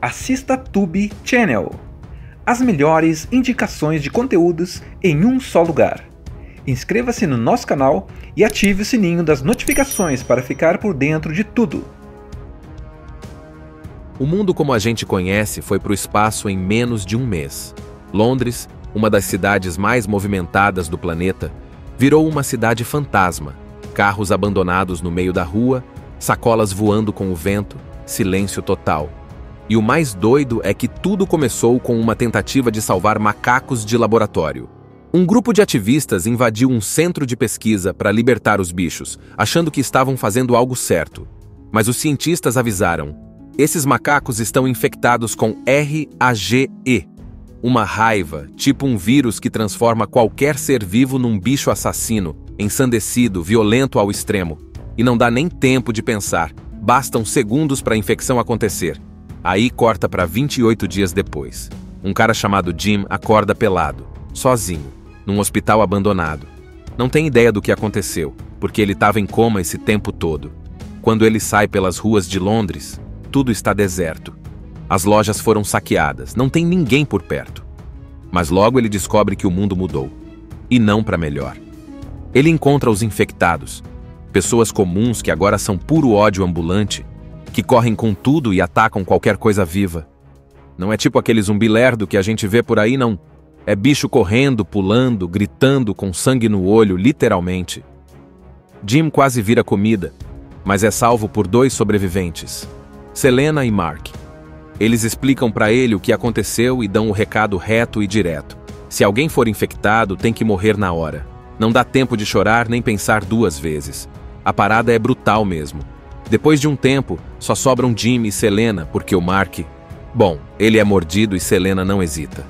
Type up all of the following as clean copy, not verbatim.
Assista Tube Channel. As melhores indicações de conteúdos em um só lugar. Inscreva-se no nosso canal e ative o sininho das notificações para ficar por dentro de tudo. O mundo como a gente conhece foi para o espaço em menos de um mês. Londres, uma das cidades mais movimentadas do planeta, virou uma cidade fantasma. Carros abandonados no meio da rua, sacolas voando com o vento, silêncio total. E o mais doido é que tudo começou com uma tentativa de salvar macacos de laboratório. Um grupo de ativistas invadiu um centro de pesquisa para libertar os bichos, achando que estavam fazendo algo certo. Mas os cientistas avisaram: esses macacos estão infectados com RAGE, uma raiva, tipo um vírus que transforma qualquer ser vivo num bicho assassino, ensandecido, violento ao extremo. E não dá nem tempo de pensar, bastam segundos para a infecção acontecer. Aí corta para 28 dias depois. Um cara chamado Jim acorda pelado, sozinho, num hospital abandonado. Não tem ideia do que aconteceu, porque ele estava em coma esse tempo todo. Quando ele sai pelas ruas de Londres, tudo está deserto. As lojas foram saqueadas, não tem ninguém por perto. Mas logo ele descobre que o mundo mudou. E não para melhor. Ele encontra os infectados, pessoas comuns que agora são puro ódio ambulante, que correm com tudo e atacam qualquer coisa viva. Não é tipo aquele zumbi lerdo que a gente vê por aí, não. É bicho correndo, pulando, gritando, com sangue no olho, literalmente. Jim quase vira comida, mas é salvo por 2 sobreviventes, Selena e Mark. Eles explicam para ele o que aconteceu e dão o recado reto e direto. Se alguém for infectado, tem que morrer na hora. Não dá tempo de chorar nem pensar 2 vezes. A parada é brutal mesmo. Depois de um tempo, só sobram Jim e Selena, porque o Mark... Bom, ele é mordido e Selena não hesita.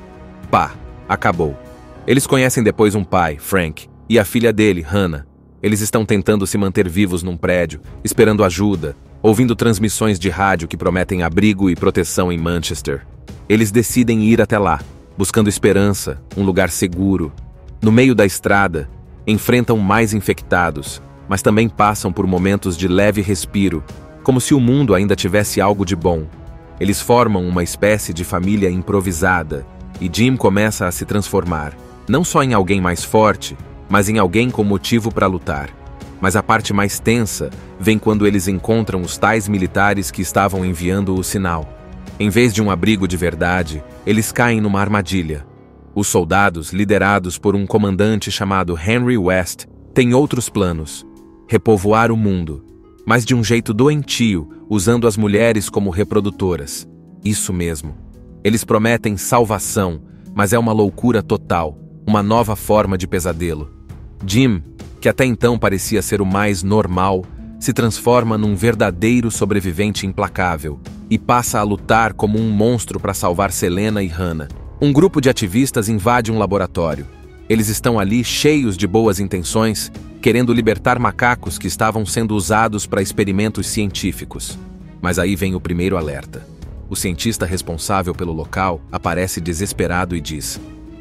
Pá, acabou. Eles conhecem depois um pai, Frank, e a filha dele, Hannah. Eles estão tentando se manter vivos num prédio, esperando ajuda, ouvindo transmissões de rádio que prometem abrigo e proteção em Manchester. Eles decidem ir até lá, buscando esperança, um lugar seguro. No meio da estrada, enfrentam mais infectados, mas também passam por momentos de leve respiro, como se o mundo ainda tivesse algo de bom. Eles formam uma espécie de família improvisada, e Jim começa a se transformar, não só em alguém mais forte, mas em alguém com motivo para lutar. Mas a parte mais tensa vem quando eles encontram os tais militares que estavam enviando o sinal. Em vez de um abrigo de verdade, eles caem numa armadilha. Os soldados, liderados por um comandante chamado Henry West, têm outros planos: repovoar o mundo, mas de um jeito doentio, usando as mulheres como reprodutoras. Isso mesmo. Eles prometem salvação, mas é uma loucura total, uma nova forma de pesadelo. Jim, que até então parecia ser o mais normal, se transforma num verdadeiro sobrevivente implacável e passa a lutar como um monstro para salvar Selena e Hannah. Um grupo de ativistas invade um laboratório. Eles estão ali cheios de boas intenções, querendo libertar macacos que estavam sendo usados para experimentos científicos. Mas aí vem o primeiro alerta. O cientista responsável pelo local aparece desesperado e diz: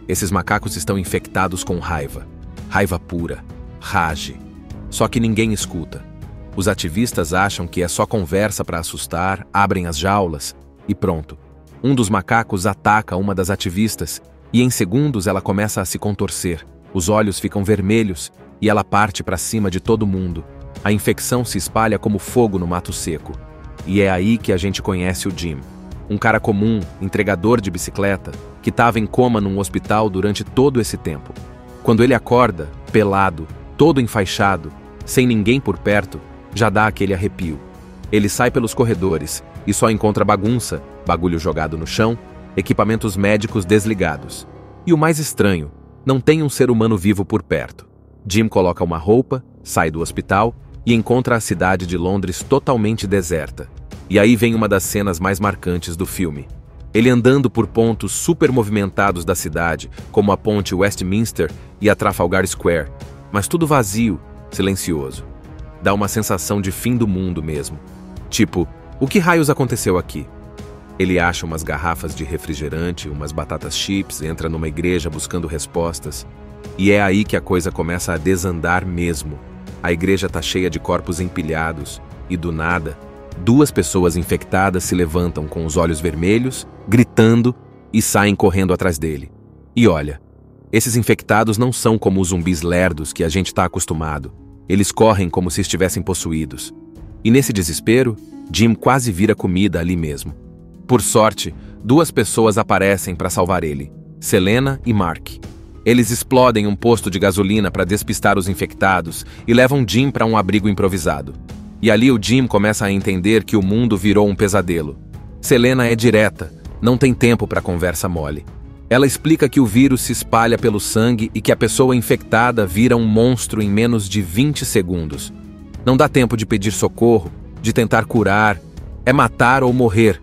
esses macacos estão infectados com raiva. Raiva pura. Rage. Só que ninguém escuta. Os ativistas acham que é só conversa para assustar, abrem as jaulas e pronto. Um dos macacos ataca uma das ativistas e em segundos ela começa a se contorcer. Os olhos ficam vermelhos e ela parte para cima de todo mundo. A infecção se espalha como fogo no mato seco. E é aí que a gente conhece o Jim. Um cara comum, entregador de bicicleta, que estava em coma num hospital durante todo esse tempo. Quando ele acorda, pelado, todo enfaixado, sem ninguém por perto, já dá aquele arrepio. Ele sai pelos corredores e só encontra bagunça, bagulho jogado no chão, equipamentos médicos desligados. E o mais estranho, não tem um ser humano vivo por perto. Jim coloca uma roupa, sai do hospital e encontra a cidade de Londres totalmente deserta. E aí vem uma das cenas mais marcantes do filme. Ele andando por pontos super movimentados da cidade, como a ponte Westminster e a Trafalgar Square, mas tudo vazio, silencioso. Dá uma sensação de fim do mundo mesmo. Tipo, o que raios aconteceu aqui? Ele acha umas garrafas de refrigerante, umas batatas chips, entra numa igreja buscando respostas. E é aí que a coisa começa a desandar mesmo. A igreja tá cheia de corpos empilhados, e do nada, 2 pessoas infectadas se levantam com os olhos vermelhos, gritando e saem correndo atrás dele. E olha, esses infectados não são como os zumbis lerdos que a gente está acostumado. Eles correm como se estivessem possuídos. E nesse desespero, Jim quase vira comida ali mesmo. Por sorte, 2 pessoas aparecem para salvar ele, Selena e Mark. Eles explodem um posto de gasolina para despistar os infectados e levam Jim para um abrigo improvisado. E ali o Jim começa a entender que o mundo virou um pesadelo. Selena é direta, não tem tempo para conversa mole. Ela explica que o vírus se espalha pelo sangue e que a pessoa infectada vira um monstro em menos de 20 segundos. Não dá tempo de pedir socorro, de tentar curar, é matar ou morrer.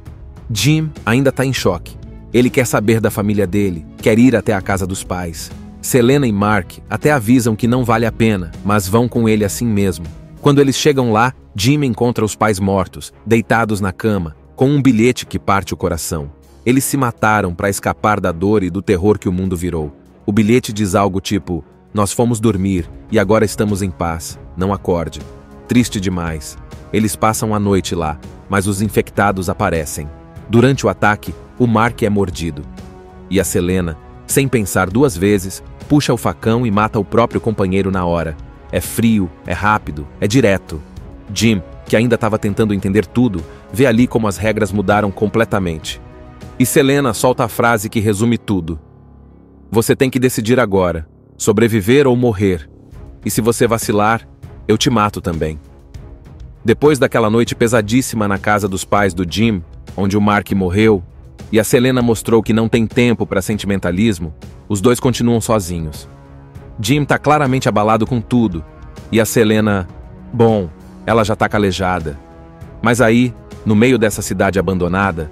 Jim ainda está em choque. Ele quer saber da família dele, quer ir até a casa dos pais. Selena e Mark até avisam que não vale a pena, mas vão com ele assim mesmo. Quando eles chegam lá, Jim encontra os pais mortos, deitados na cama, com um bilhete que parte o coração. Eles se mataram para escapar da dor e do terror que o mundo virou. O bilhete diz algo tipo: "Nós fomos dormir e agora estamos em paz, não acorde." Triste demais. Eles passam a noite lá, mas os infectados aparecem. Durante o ataque, o Mark é mordido. E a Selena, sem pensar 2 vezes, puxa o facão e mata o próprio companheiro na hora. É frio, é rápido, é direto. Jim, que ainda estava tentando entender tudo, vê ali como as regras mudaram completamente. E Selena solta a frase que resume tudo. "Você tem que decidir agora, sobreviver ou morrer. E se você vacilar, eu te mato também." Depois daquela noite pesadíssima na casa dos pais do Jim, onde o Mark morreu, e a Selena mostrou que não tem tempo para sentimentalismo, os 2 continuam sozinhos. Jim tá claramente abalado com tudo, e a Selena, bom, ela já tá calejada. Mas aí, no meio dessa cidade abandonada,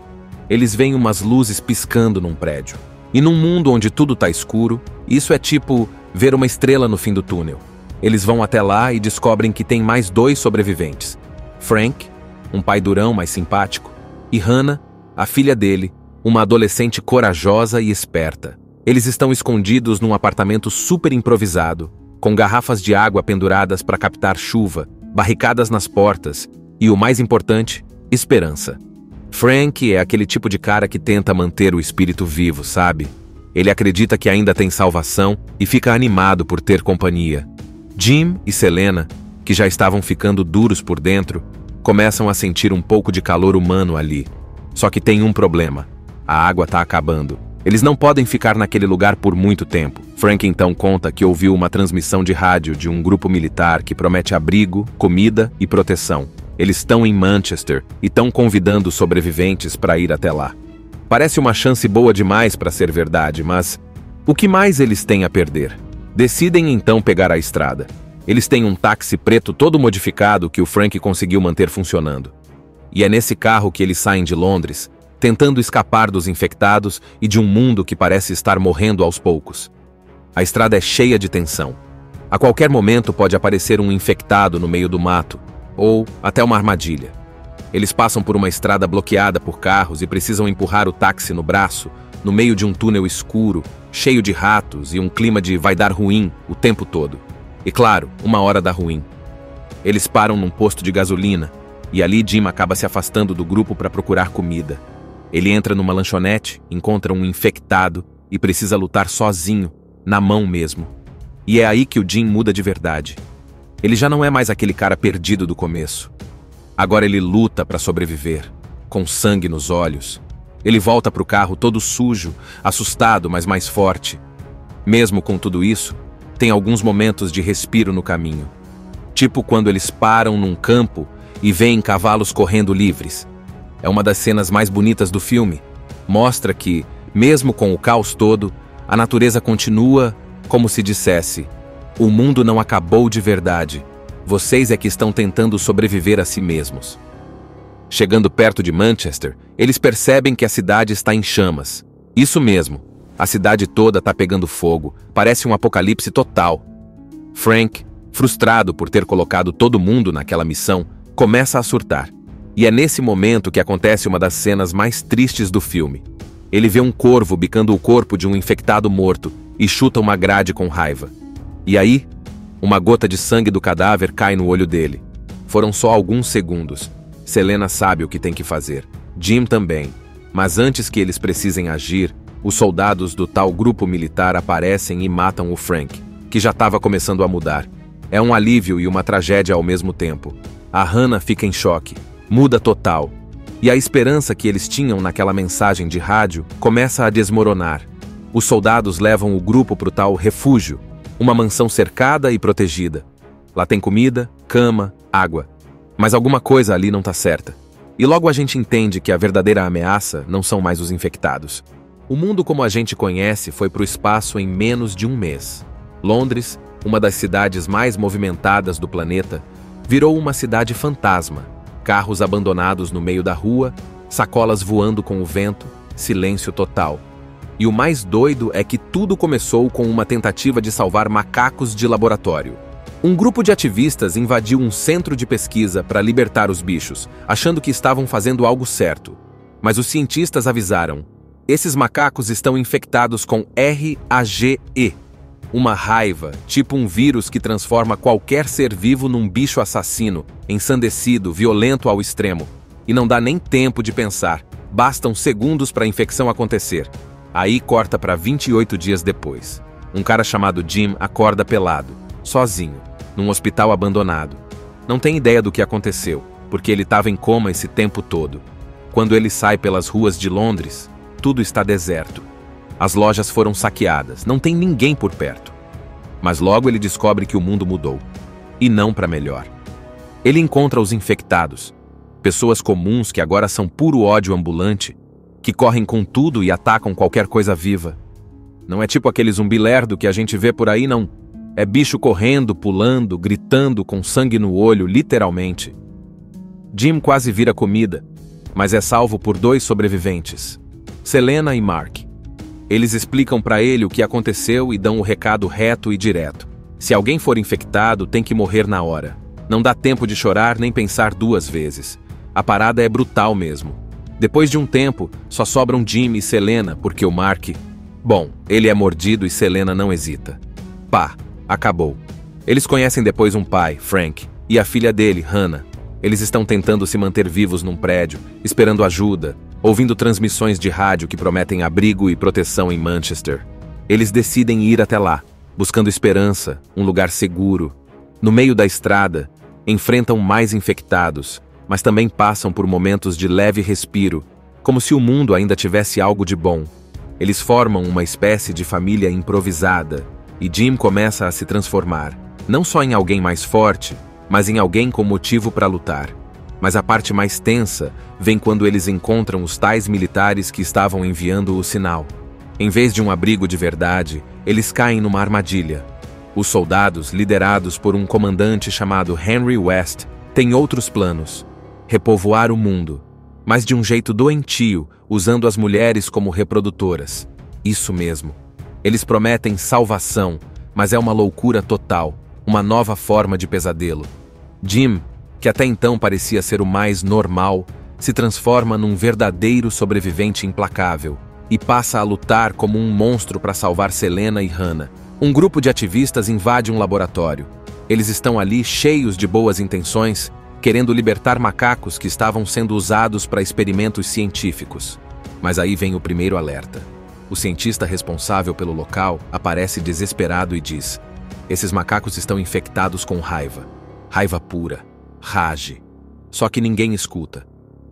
eles veem umas luzes piscando num prédio. E num mundo onde tudo tá escuro, isso é tipo ver uma estrela no fim do túnel. Eles vão até lá e descobrem que tem mais 2 sobreviventes. Frank, um pai durão mais simpático, e Hannah, a filha dele, uma adolescente corajosa e esperta. Eles estão escondidos num apartamento super improvisado, com garrafas de água penduradas para captar chuva, barricadas nas portas e, o mais importante, esperança. Frank é aquele tipo de cara que tenta manter o espírito vivo, sabe? Ele acredita que ainda tem salvação e fica animado por ter companhia. Jim e Selena, que já estavam ficando duros por dentro, começam a sentir um pouco de calor humano ali. Só que tem um problema. A água está acabando. Eles não podem ficar naquele lugar por muito tempo. Frank então conta que ouviu uma transmissão de rádio de um grupo militar que promete abrigo, comida e proteção. Eles estão em Manchester e estão convidando os sobreviventes para ir até lá. Parece uma chance boa demais para ser verdade, mas o que mais eles têm a perder? Decidem então pegar a estrada. Eles têm um táxi preto todo modificado que o Frank conseguiu manter funcionando. E é nesse carro que eles saem de Londres, tentando escapar dos infectados e de um mundo que parece estar morrendo aos poucos. A estrada é cheia de tensão. A qualquer momento pode aparecer um infectado no meio do mato, ou até uma armadilha. Eles passam por uma estrada bloqueada por carros e precisam empurrar o táxi no braço, no meio de um túnel escuro, cheio de ratos e um clima de vai dar ruim o tempo todo. E claro, uma hora dá ruim. Eles param num posto de gasolina, e ali Jim acaba se afastando do grupo para procurar comida. Ele entra numa lanchonete, encontra um infectado e precisa lutar sozinho, na mão mesmo. E é aí que o Jim muda de verdade. Ele já não é mais aquele cara perdido do começo. Agora ele luta para sobreviver, com sangue nos olhos. Ele volta pro carro todo sujo, assustado, mas mais forte. Mesmo com tudo isso, tem alguns momentos de respiro no caminho. Tipo quando eles param num campo e veem cavalos correndo livres. É uma das cenas mais bonitas do filme. Mostra que, mesmo com o caos todo, a natureza continua como se dissesse: o mundo não acabou de verdade. Vocês é que estão tentando sobreviver a si mesmos. Chegando perto de Manchester, eles percebem que a cidade está em chamas. Isso mesmo, a cidade toda está pegando fogo, parece um apocalipse total. Frank, frustrado por ter colocado todo mundo naquela missão, começa a surtar. E é nesse momento que acontece uma das cenas mais tristes do filme. Ele vê um corvo bicando o corpo de um infectado morto e chuta uma grade com raiva. E aí, uma gota de sangue do cadáver cai no olho dele. Foram só alguns segundos, Selena sabe o que tem que fazer. Jim também. Mas antes que eles precisem agir, os soldados do tal grupo militar aparecem e matam o Frank, que já estava começando a mudar. É um alívio e uma tragédia ao mesmo tempo. A Hannah fica em choque. Muda total. E a esperança que eles tinham naquela mensagem de rádio começa a desmoronar. Os soldados levam o grupo para o tal refúgio, uma mansão cercada e protegida. Lá tem comida, cama, água. Mas alguma coisa ali não está certa. E logo a gente entende que a verdadeira ameaça não são mais os infectados. O mundo como a gente conhece foi para o espaço em menos de um mês. Londres, uma das cidades mais movimentadas do planeta, virou uma cidade fantasma. Carros abandonados no meio da rua, sacolas voando com o vento, silêncio total. E o mais doido é que tudo começou com uma tentativa de salvar macacos de laboratório. Um grupo de ativistas invadiu um centro de pesquisa para libertar os bichos, achando que estavam fazendo algo certo. Mas os cientistas avisaram: esses macacos estão infectados com RAGE, uma raiva, tipo um vírus que transforma qualquer ser vivo num bicho assassino, ensandecido, violento ao extremo. E não dá nem tempo de pensar, bastam segundos para a infecção acontecer. Aí corta para 28 dias depois. Um cara chamado Jim acorda pelado, sozinho, num hospital abandonado. Não tem ideia do que aconteceu, porque ele estava em coma esse tempo todo. Quando ele sai pelas ruas de Londres, tudo está deserto. As lojas foram saqueadas, não tem ninguém por perto. Mas logo ele descobre que o mundo mudou. E não para melhor. Ele encontra os infectados, pessoas comuns que agora são puro ódio ambulante, que correm com tudo e atacam qualquer coisa viva. Não é tipo aquele zumbi lerdo que a gente vê por aí, não. É bicho correndo, pulando, gritando, com sangue no olho, literalmente. Jim quase vira comida, mas é salvo por 2 sobreviventes, Selena e Mark. Eles explicam para ele o que aconteceu e dão o recado reto e direto. Se alguém for infectado, tem que morrer na hora. Não dá tempo de chorar nem pensar 2 vezes. A parada é brutal mesmo. Depois de um tempo, só sobram Jim e Selena, porque o Mark... Bom, ele é mordido e Selena não hesita. Pá, acabou. Eles conhecem depois um pai, Frank, e a filha dele, Hannah. Eles estão tentando se manter vivos num prédio, esperando ajuda, ouvindo transmissões de rádio que prometem abrigo e proteção em Manchester. Eles decidem ir até lá, buscando esperança, um lugar seguro. No meio da estrada, enfrentam mais infectados, mas também passam por momentos de leve respiro, como se o mundo ainda tivesse algo de bom. Eles formam uma espécie de família improvisada, e Jim começa a se transformar, não só em alguém mais forte, mas em alguém com motivo para lutar. Mas a parte mais tensa vem quando eles encontram os tais militares que estavam enviando o sinal. Em vez de um abrigo de verdade, eles caem numa armadilha. Os soldados, liderados por um comandante chamado Henry West, têm outros planos: repovoar o mundo, mas de um jeito doentio, usando as mulheres como reprodutoras. Isso mesmo. Eles prometem salvação, mas é uma loucura total, uma nova forma de pesadelo. Jim, que até então parecia ser o mais normal, se transforma num verdadeiro sobrevivente implacável e passa a lutar como um monstro para salvar Selena e Hannah. Um grupo de ativistas invade um laboratório. Eles estão ali cheios de boas intenções, querendo libertar macacos que estavam sendo usados para experimentos científicos. Mas aí vem o primeiro alerta. O cientista responsável pelo local aparece desesperado e diz: esses macacos estão infectados com raiva. Raiva pura. Rage. Só que ninguém escuta.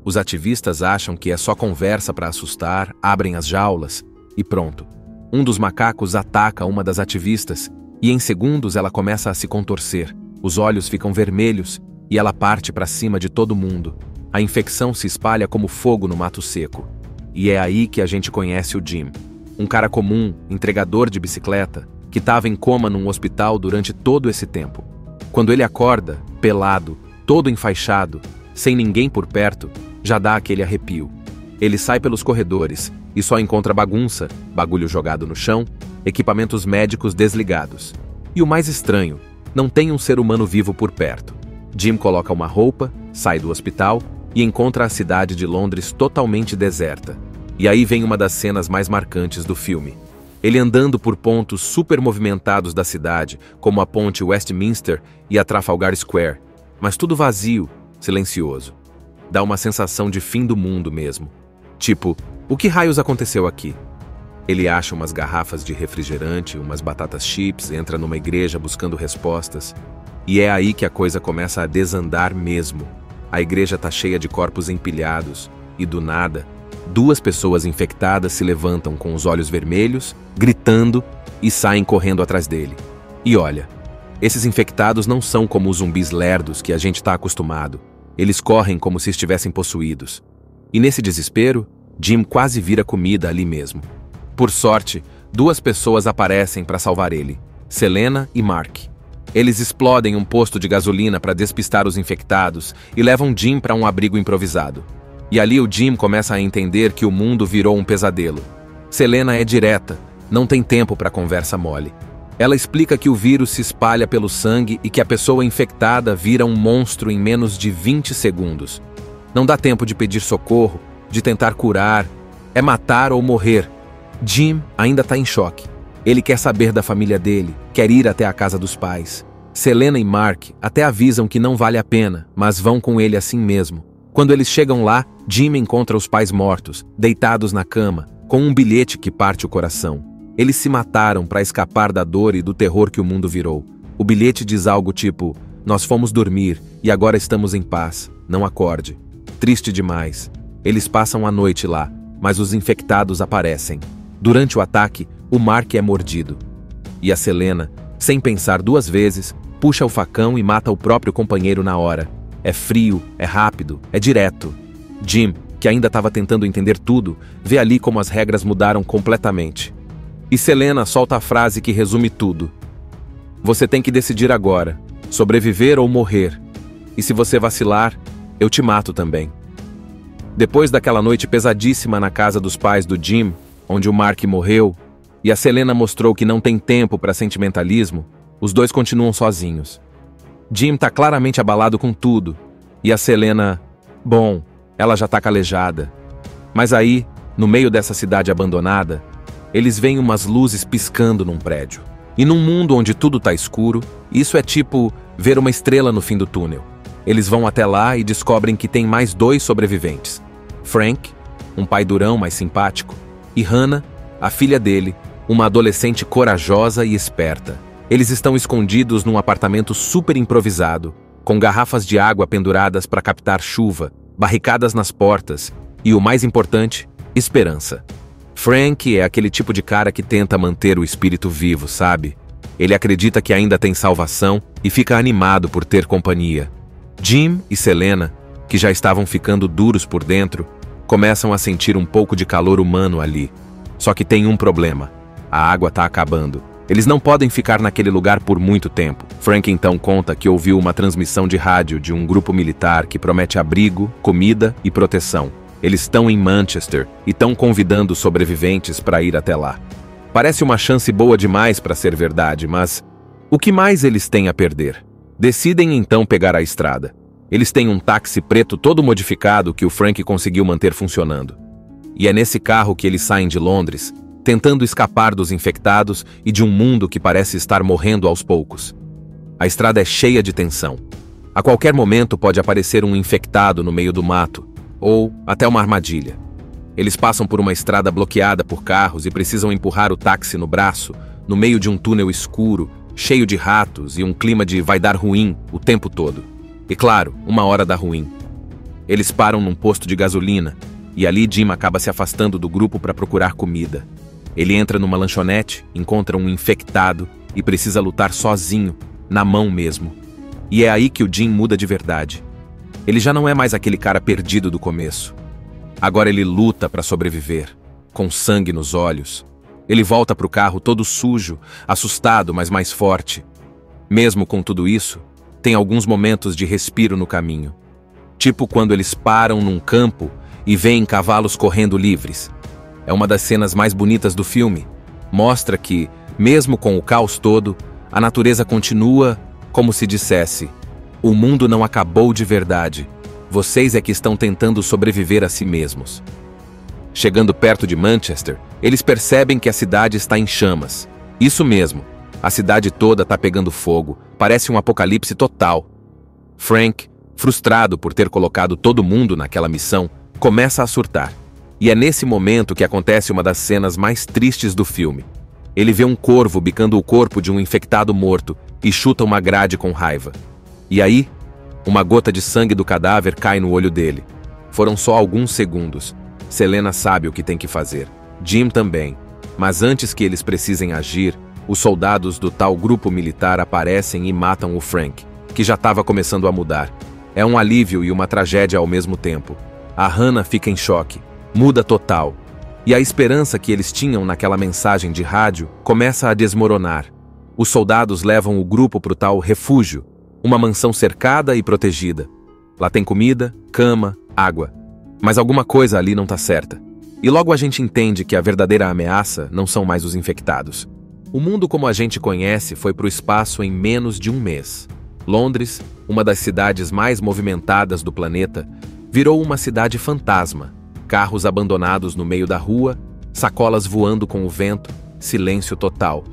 Os ativistas acham que é só conversa para assustar, abrem as jaulas e pronto. Um dos macacos ataca uma das ativistas e em segundos ela começa a se contorcer. Os olhos ficam vermelhos e ela parte para cima de todo mundo. A infecção se espalha como fogo no mato seco. E é aí que a gente conhece o Jim. Um cara comum, entregador de bicicleta, que estava em coma num hospital durante todo esse tempo. Quando ele acorda, pelado, todo enfaixado, sem ninguém por perto, já dá aquele arrepio. Ele sai pelos corredores e só encontra bagunça, bagulho jogado no chão, equipamentos médicos desligados. E o mais estranho, não tem um ser humano vivo por perto. Jim coloca uma roupa, sai do hospital e encontra a cidade de Londres totalmente deserta. E aí vem uma das cenas mais marcantes do filme. Ele andando por pontos super movimentados da cidade, como a ponte Westminster e a Trafalgar Square, mas tudo vazio, silencioso. dá uma sensação de fim do mundo mesmo. Tipo, o que raios aconteceu aqui? Ele acha umas garrafas de refrigerante, umas batatas chips, entra numa igreja buscando respostas. E é aí que a coisa começa a desandar mesmo. A igreja tá cheia de corpos empilhados, e do nada, 2 pessoas infectadas se levantam com os olhos vermelhos, gritando e saem correndo atrás dele. E olha, esses infectados não são como os zumbis lerdos que a gente tá acostumado. Eles correm como se estivessem possuídos. E nesse desespero, Jim quase vira comida ali mesmo. Por sorte, 2 pessoas aparecem para salvar ele, Selena e Mark. Eles explodem um posto de gasolina para despistar os infectados e levam Jim para um abrigo improvisado. E ali o Jim começa a entender que o mundo virou um pesadelo. Selena é direta, não tem tempo para conversa mole. Ela explica que o vírus se espalha pelo sangue e que a pessoa infectada vira um monstro em menos de 20 segundos. Não dá tempo de pedir socorro, de tentar curar, é matar ou morrer. Jim ainda está em choque. Ele quer saber da família dele, quer ir até a casa dos pais. Selena e Mark até avisam que não vale a pena, mas vão com ele assim mesmo. Quando eles chegam lá, Jim encontra os pais mortos, deitados na cama, com um bilhete que parte o coração. Eles se mataram para escapar da dor e do terror que o mundo virou. O bilhete diz algo tipo: "Nós fomos dormir e agora estamos em paz, não acorde." Triste demais. Eles passam a noite lá, mas os infectados aparecem. Durante o ataque, o Mark é mordido. E a Selena, sem pensar 2 vezes, puxa o facão e mata o próprio companheiro na hora. É frio, é rápido, é direto. Jim, que ainda estava tentando entender tudo, vê ali como as regras mudaram completamente. E Selena solta a frase que resume tudo. Você tem que decidir agora, sobreviver ou morrer. E se você vacilar, eu te mato também. Depois daquela noite pesadíssima na casa dos pais do Jim, onde o Mark morreu, e a Selena mostrou que não tem tempo para sentimentalismo, os 2 continuam sozinhos. Jim tá claramente abalado com tudo, e a Selena, bom, ela já tá calejada. Mas aí, no meio dessa cidade abandonada, eles veem umas luzes piscando num prédio. E num mundo onde tudo tá escuro, isso é tipo ver uma estrela no fim do túnel. Eles vão até lá e descobrem que tem mais 2 sobreviventes. Frank, um pai durão mais simpático, e Hannah, a filha dele, uma adolescente corajosa e esperta. Eles estão escondidos num apartamento super improvisado, com garrafas de água penduradas para captar chuva, barricadas nas portas e, o mais importante, esperança. Frank é aquele tipo de cara que tenta manter o espírito vivo, sabe? Ele acredita que ainda tem salvação e fica animado por ter companhia. Jim e Selena, que já estavam ficando duros por dentro, começam a sentir um pouco de calor humano ali. Só que tem um problema. A água está acabando. Eles não podem ficar naquele lugar por muito tempo. Frank então conta que ouviu uma transmissão de rádio de um grupo militar que promete abrigo, comida e proteção. Eles estão em Manchester e estão convidando os sobreviventes para ir até lá. Parece uma chance boa demais para ser verdade, mas o que mais eles têm a perder? Decidem então pegar a estrada. Eles têm um táxi preto todo modificado que o Frank conseguiu manter funcionando. E é nesse carro que eles saem de Londres, tentando escapar dos infectados e de um mundo que parece estar morrendo aos poucos. A estrada é cheia de tensão. A qualquer momento pode aparecer um infectado no meio do mato, ou até uma armadilha. Eles passam por uma estrada bloqueada por carros e precisam empurrar o táxi no braço, no meio de um túnel escuro, cheio de ratos e um clima de vai dar ruim o tempo todo. E claro, uma hora dá ruim. Eles param num posto de gasolina, e ali Jim acaba se afastando do grupo para procurar comida. Ele entra numa lanchonete, encontra um infectado e precisa lutar sozinho, na mão mesmo. E é aí que o Jim muda de verdade. Ele já não é mais aquele cara perdido do começo. Agora ele luta para sobreviver, com sangue nos olhos. Ele volta pro carro todo sujo, assustado, mas mais forte. Mesmo com tudo isso, tem alguns momentos de respiro no caminho. Tipo quando eles param num campo e veem cavalos correndo livres. É uma das cenas mais bonitas do filme. Mostra que, mesmo com o caos todo, a natureza continua como se dissesse: o mundo não acabou de verdade. Vocês é que estão tentando sobreviver a si mesmos. Chegando perto de Manchester, eles percebem que a cidade está em chamas. Isso mesmo, a cidade toda está pegando fogo. Parece um apocalipse total. Frank, frustrado por ter colocado todo mundo naquela missão, começa a surtar. E é nesse momento que acontece uma das cenas mais tristes do filme. Ele vê um corvo bicando o corpo de um infectado morto e chuta uma grade com raiva. E aí, uma gota de sangue do cadáver cai no olho dele. Foram só alguns segundos. Selena sabe o que tem que fazer. Jim também. Mas antes que eles precisem agir, os soldados do tal grupo militar aparecem e matam o Frank, que já estava começando a mudar. É um alívio e uma tragédia ao mesmo tempo. A Hannah fica em choque. Muda total. E a esperança que eles tinham naquela mensagem de rádio começa a desmoronar. Os soldados levam o grupo para o tal refúgio, uma mansão cercada e protegida. Lá tem comida, cama, água. Mas alguma coisa ali não está certa. E logo a gente entende que a verdadeira ameaça não são mais os infectados. O mundo como a gente conhece foi para o espaço em menos de um mês. Londres, uma das cidades mais movimentadas do planeta, virou uma cidade fantasma. Carros abandonados no meio da rua, sacolas voando com o vento, silêncio total.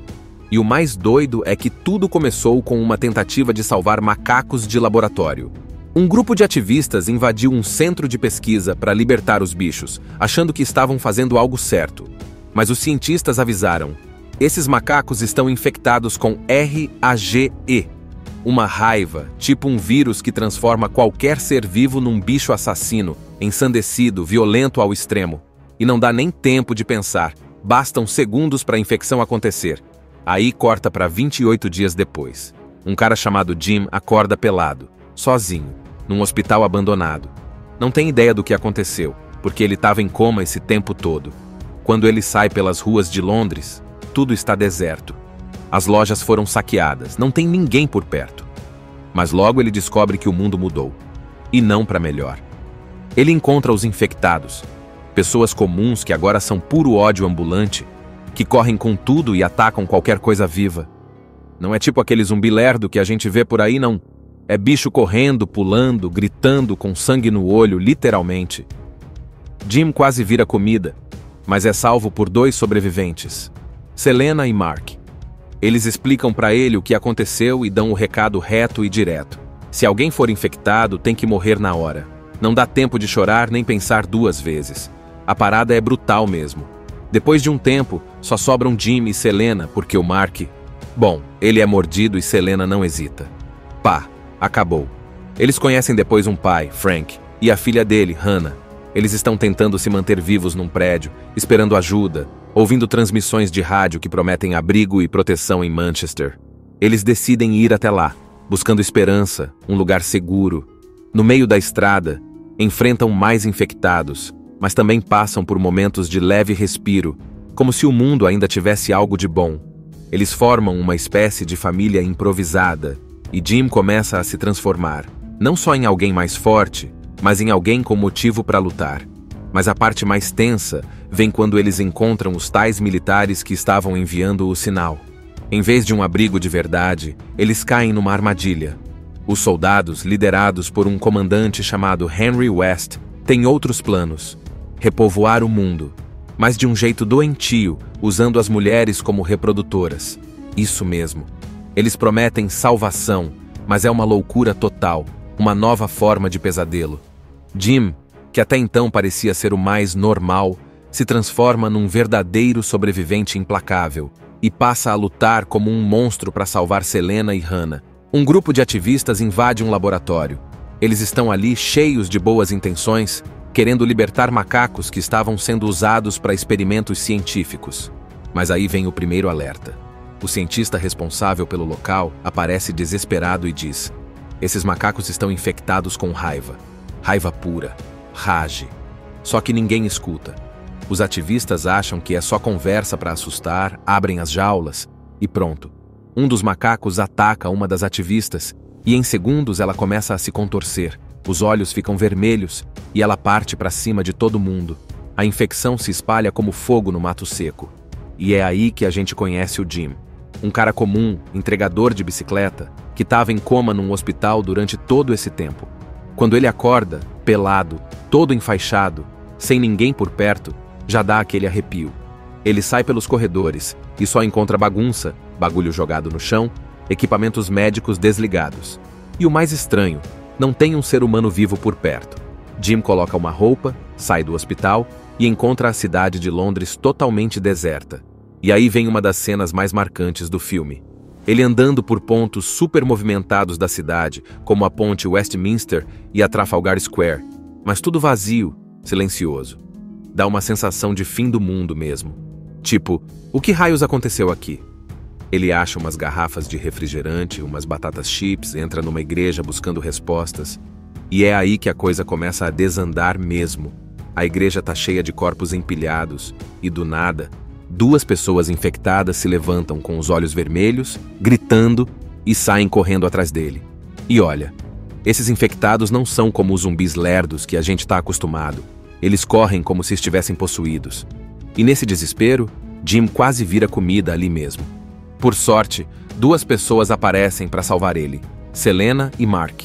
E o mais doido é que tudo começou com uma tentativa de salvar macacos de laboratório. Um grupo de ativistas invadiu um centro de pesquisa para libertar os bichos, achando que estavam fazendo algo certo. Mas os cientistas avisaram: esses macacos estão infectados com RAGE, uma raiva, tipo um vírus que transforma qualquer ser vivo num bicho assassino, ensandecido, violento ao extremo. E não dá nem tempo de pensar, bastam segundos para a infecção acontecer. Aí corta para 28 dias depois. Um cara chamado Jim acorda pelado, sozinho, num hospital abandonado. Não tem ideia do que aconteceu, porque ele estava em coma esse tempo todo. Quando ele sai pelas ruas de Londres, tudo está deserto. As lojas foram saqueadas, não tem ninguém por perto. Mas logo ele descobre que o mundo mudou. E não para melhor. Ele encontra os infectados, pessoas comuns que agora são puro ódio ambulante, que correm com tudo e atacam qualquer coisa viva. Não é tipo aquele zumbi lerdo que a gente vê por aí, não. É bicho correndo, pulando, gritando, com sangue no olho, literalmente. Jim quase vira comida, mas é salvo por 2 sobreviventes, Selena e Mark. Eles explicam para ele o que aconteceu e dão o recado reto e direto. Se alguém for infectado, tem que morrer na hora. Não dá tempo de chorar nem pensar 2 vezes. A parada é brutal mesmo. Depois de um tempo, só sobram Jim e Selena, porque o Mark... Bom, ele é mordido e Selena não hesita. Pá, acabou. Eles conhecem depois um pai, Frank, e a filha dele, Hannah. Eles estão tentando se manter vivos num prédio, esperando ajuda, ouvindo transmissões de rádio que prometem abrigo e proteção em Manchester. Eles decidem ir até lá, buscando esperança, um lugar seguro. No meio da estrada, enfrentam mais infectados, mas também passam por momentos de leve respiro, como se o mundo ainda tivesse algo de bom. Eles formam uma espécie de família improvisada, e Jim começa a se transformar, não só em alguém mais forte, mas em alguém com motivo para lutar. Mas a parte mais tensa vem quando eles encontram os tais militares que estavam enviando o sinal. Em vez de um abrigo de verdade, eles caem numa armadilha. Os soldados, liderados por um comandante chamado Henry West, têm outros planos: repovoar o mundo, mas de um jeito doentio, usando as mulheres como reprodutoras. Isso mesmo. Eles prometem salvação, mas é uma loucura total, uma nova forma de pesadelo. Jim, que até então parecia ser o mais normal, se transforma num verdadeiro sobrevivente implacável e passa a lutar como um monstro para salvar Selena e Hannah. Um grupo de ativistas invade um laboratório. Eles estão ali cheios de boas intenções, querendo libertar macacos que estavam sendo usados para experimentos científicos. Mas aí vem o primeiro alerta. O cientista responsável pelo local aparece desesperado e diz: esses macacos estão infectados com raiva. Raiva pura. Rage. Só que ninguém escuta. Os ativistas acham que é só conversa para assustar, abrem as jaulas e pronto. Um dos macacos ataca uma das ativistas e em segundos ela começa a se contorcer. Os olhos ficam vermelhos e ela parte para cima de todo mundo. A infecção se espalha como fogo no mato seco. E é aí que a gente conhece o Jim. Um cara comum, entregador de bicicleta, que estava em coma num hospital durante todo esse tempo. Quando ele acorda, pelado, todo enfaixado, sem ninguém por perto, já dá aquele arrepio. Ele sai pelos corredores e só encontra bagunça, bagulho jogado no chão, equipamentos médicos desligados. E o mais estranho, Não tem um ser humano vivo por perto. Jim coloca uma roupa, sai do hospital e encontra a cidade de Londres totalmente deserta. E aí vem uma das cenas mais marcantes do filme. Ele andando por pontos super movimentados da cidade, como a ponte Westminster e a Trafalgar Square, mas tudo vazio, silencioso. Dá uma sensação de fim do mundo mesmo. Tipo, o que raios aconteceu aqui? Ele acha umas garrafas de refrigerante, umas batatas chips, entra numa igreja buscando respostas. E é aí que a coisa começa a desandar mesmo. A igreja tá cheia de corpos empilhados e, do nada, 2 pessoas infectadas se levantam com os olhos vermelhos, gritando e saem correndo atrás dele. E olha, esses infectados não são como os zumbis lerdos que a gente tá acostumado. Eles correm como se estivessem possuídos. E nesse desespero, Jim quase vira comida ali mesmo. Por sorte, 2 pessoas aparecem para salvar ele, Selena e Mark.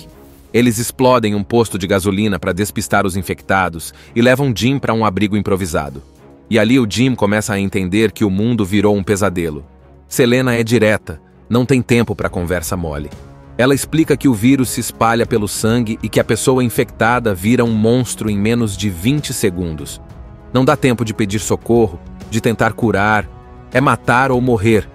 Eles explodem um posto de gasolina para despistar os infectados e levam Jim para um abrigo improvisado. E ali o Jim começa a entender que o mundo virou um pesadelo. Selena é direta, não tem tempo para conversa mole. Ela explica que o vírus se espalha pelo sangue e que a pessoa infectada vira um monstro em menos de 20 segundos. Não dá tempo de pedir socorro, de tentar curar, é matar ou morrer.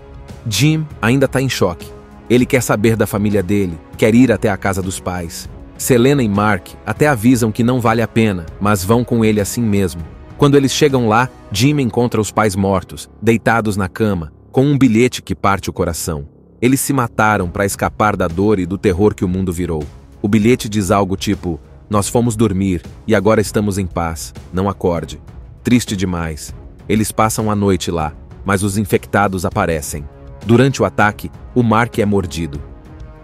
Jim ainda está em choque. Ele quer saber da família dele, quer ir até a casa dos pais. Selena e Mark até avisam que não vale a pena, mas vão com ele assim mesmo. Quando eles chegam lá, Jim encontra os pais mortos, deitados na cama, com um bilhete que parte o coração. Eles se mataram para escapar da dor e do terror que o mundo virou. O bilhete diz algo tipo: "Nós fomos dormir e agora estamos em paz, não acorde." Triste demais. Eles passam a noite lá, mas os infectados aparecem. Durante o ataque, o Mark é mordido.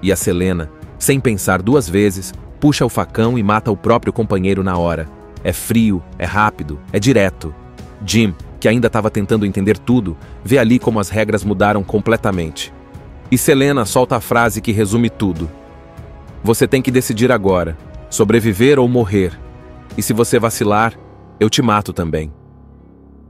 E a Selena, sem pensar 2 vezes, puxa o facão e mata o próprio companheiro na hora. É frio, é rápido, é direto. Jim, que ainda estava tentando entender tudo, vê ali como as regras mudaram completamente. E Selena solta a frase que resume tudo. "Você tem que decidir agora, sobreviver ou morrer. E se você vacilar, eu te mato também."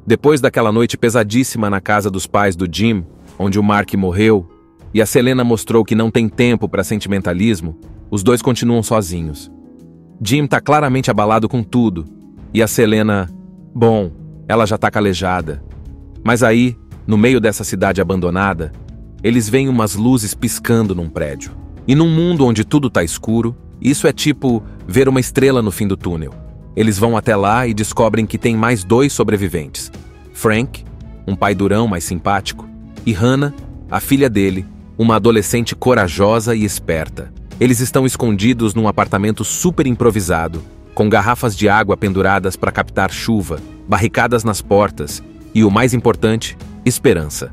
Depois daquela noite pesadíssima na casa dos pais do Jim, onde o Mark morreu, e a Selena mostrou que não tem tempo para sentimentalismo, os 2 continuam sozinhos. Jim está claramente abalado com tudo, e a Selena, bom, ela já está calejada. Mas aí, no meio dessa cidade abandonada, eles veem umas luzes piscando num prédio. E num mundo onde tudo está escuro, isso é tipo ver uma estrela no fim do túnel. Eles vão até lá e descobrem que tem mais 2 sobreviventes. Frank, um pai durão mais simpático, e Hannah, a filha dele, uma adolescente corajosa e esperta. Eles estão escondidos num apartamento super improvisado, com garrafas de água penduradas para captar chuva, barricadas nas portas e, o mais importante, esperança.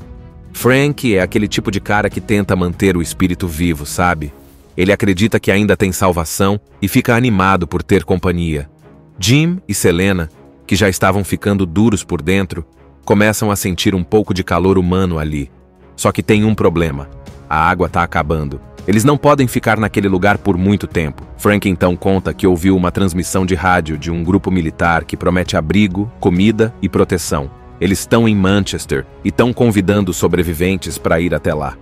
Frank é aquele tipo de cara que tenta manter o espírito vivo, sabe? Ele acredita que ainda tem salvação e fica animado por ter companhia. Jim e Selena, que já estavam ficando duros por dentro, começam a sentir um pouco de calor humano ali. Só que tem um problema. A água está acabando. Eles não podem ficar naquele lugar por muito tempo. Frank então conta que ouviu uma transmissão de rádio de um grupo militar que promete abrigo, comida e proteção. Eles estão em Manchester e estão convidando sobreviventes para ir até lá.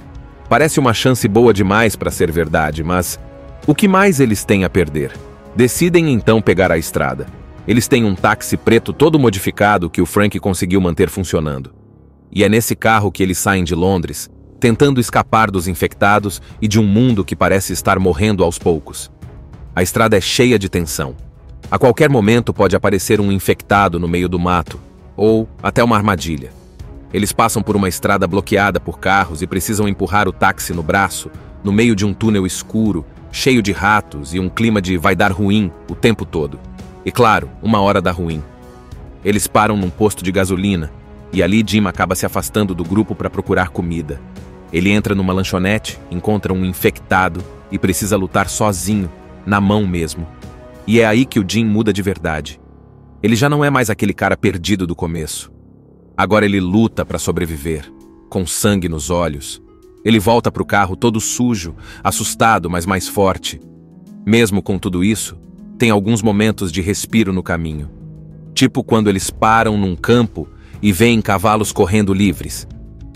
Parece uma chance boa demais para ser verdade, mas o que mais eles têm a perder? Decidem então pegar a estrada. Eles têm um táxi preto todo modificado que o Frank conseguiu manter funcionando. E é nesse carro que eles saem de Londres, tentando escapar dos infectados e de um mundo que parece estar morrendo aos poucos. A estrada é cheia de tensão. A qualquer momento pode aparecer um infectado no meio do mato, ou até uma armadilha. Eles passam por uma estrada bloqueada por carros e precisam empurrar o táxi no braço, no meio de um túnel escuro, cheio de ratos e um clima de vai dar ruim o tempo todo. E claro, uma hora dá ruim. Eles param num posto de gasolina, e ali Jim acaba se afastando do grupo para procurar comida. Ele entra numa lanchonete, encontra um infectado e precisa lutar sozinho, na mão mesmo. E é aí que o Jim muda de verdade. Ele já não é mais aquele cara perdido do começo. Agora ele luta para sobreviver, com sangue nos olhos. Ele volta pro carro todo sujo, assustado, mas mais forte. Mesmo com tudo isso, tem alguns momentos de respiro no caminho. Tipo quando eles param num campo e veem cavalos correndo livres.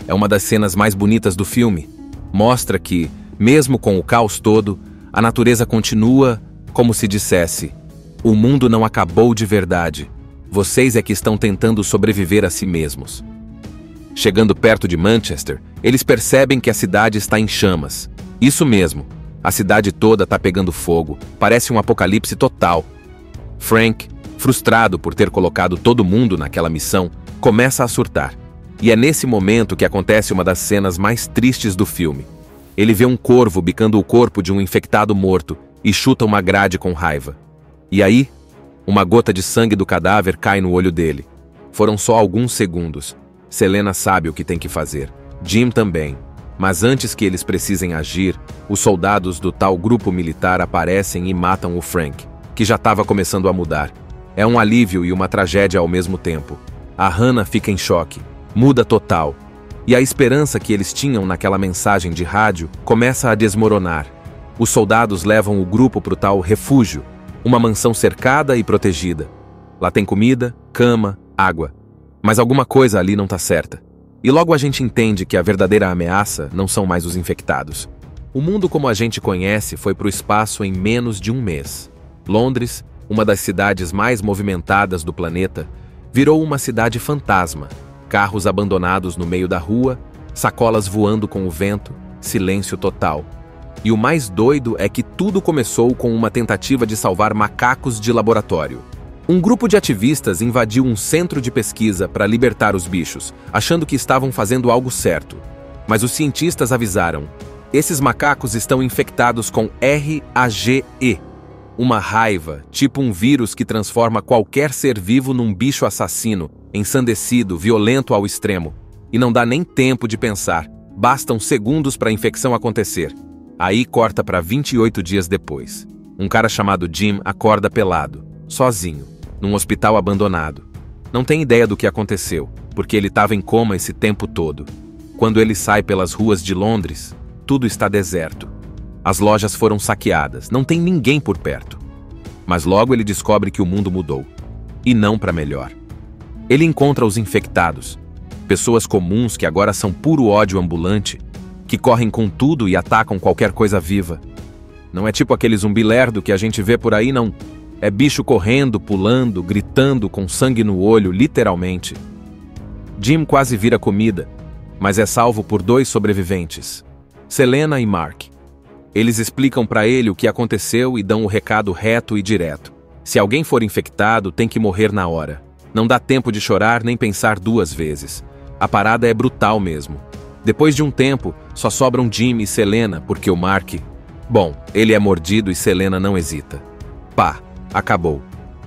É uma das cenas mais bonitas do filme. Mostra que, mesmo com o caos todo, a natureza continua como se dissesse: o mundo não acabou de verdade. Vocês é que estão tentando sobreviver a si mesmos. Chegando perto de Manchester, eles percebem que a cidade está em chamas. Isso mesmo, a cidade toda está pegando fogo, parece um apocalipse total. Frank, frustrado por ter colocado todo mundo naquela missão, começa a surtar. E é nesse momento que acontece uma das cenas mais tristes do filme. Ele vê um corvo bicando o corpo de um infectado morto e chuta uma grade com raiva. E aí, uma gota de sangue do cadáver cai no olho dele. Foram só alguns segundos. Selena sabe o que tem que fazer. Jim também. Mas antes que eles precisem agir, os soldados do tal grupo militar aparecem e matam o Frank, que já estava começando a mudar. É um alívio e uma tragédia ao mesmo tempo. A Hannah fica em choque. Muda total. E a esperança que eles tinham naquela mensagem de rádio começa a desmoronar. Os soldados levam o grupo para o tal refúgio, uma mansão cercada e protegida. Lá tem comida, cama, água. Mas alguma coisa ali não está certa. E logo a gente entende que a verdadeira ameaça não são mais os infectados. O mundo como a gente conhece foi para o espaço em menos de um mês. Londres, uma das cidades mais movimentadas do planeta, virou uma cidade fantasma. Carros abandonados no meio da rua, sacolas voando com o vento, silêncio total. E o mais doido é que tudo começou com uma tentativa de salvar macacos de laboratório. Um grupo de ativistas invadiu um centro de pesquisa para libertar os bichos, achando que estavam fazendo algo certo. Mas os cientistas avisaram: esses macacos estão infectados com RAGE, uma raiva, tipo um vírus que transforma qualquer ser vivo num bicho assassino, ensandecido, violento ao extremo. E não dá nem tempo de pensar, bastam segundos para a infecção acontecer. Aí corta para 28 dias depois. Um cara chamado Jim acorda pelado, sozinho, num hospital abandonado. Não tem ideia do que aconteceu, porque ele estava em coma esse tempo todo. Quando ele sai pelas ruas de Londres, tudo está deserto. As lojas foram saqueadas, não tem ninguém por perto. Mas logo ele descobre que o mundo mudou. E não para melhor. Ele encontra os infectados, pessoas comuns que agora são puro ódio ambulante, que correm com tudo e atacam qualquer coisa viva. Não é tipo aquele zumbi lerdo que a gente vê por aí, não. É bicho correndo, pulando, gritando, com sangue no olho, literalmente. Jim quase vira comida, mas é salvo por 2 sobreviventes, Selena e Mark. Eles explicam para ele o que aconteceu e dão o recado reto e direto. Se alguém for infectado, tem que morrer na hora. Não dá tempo de chorar nem pensar 2 vezes. A parada é brutal mesmo. Depois de um tempo, só sobram Jim e Selena, porque o Mark... Bom, ele é mordido e Selena não hesita. Pá, acabou.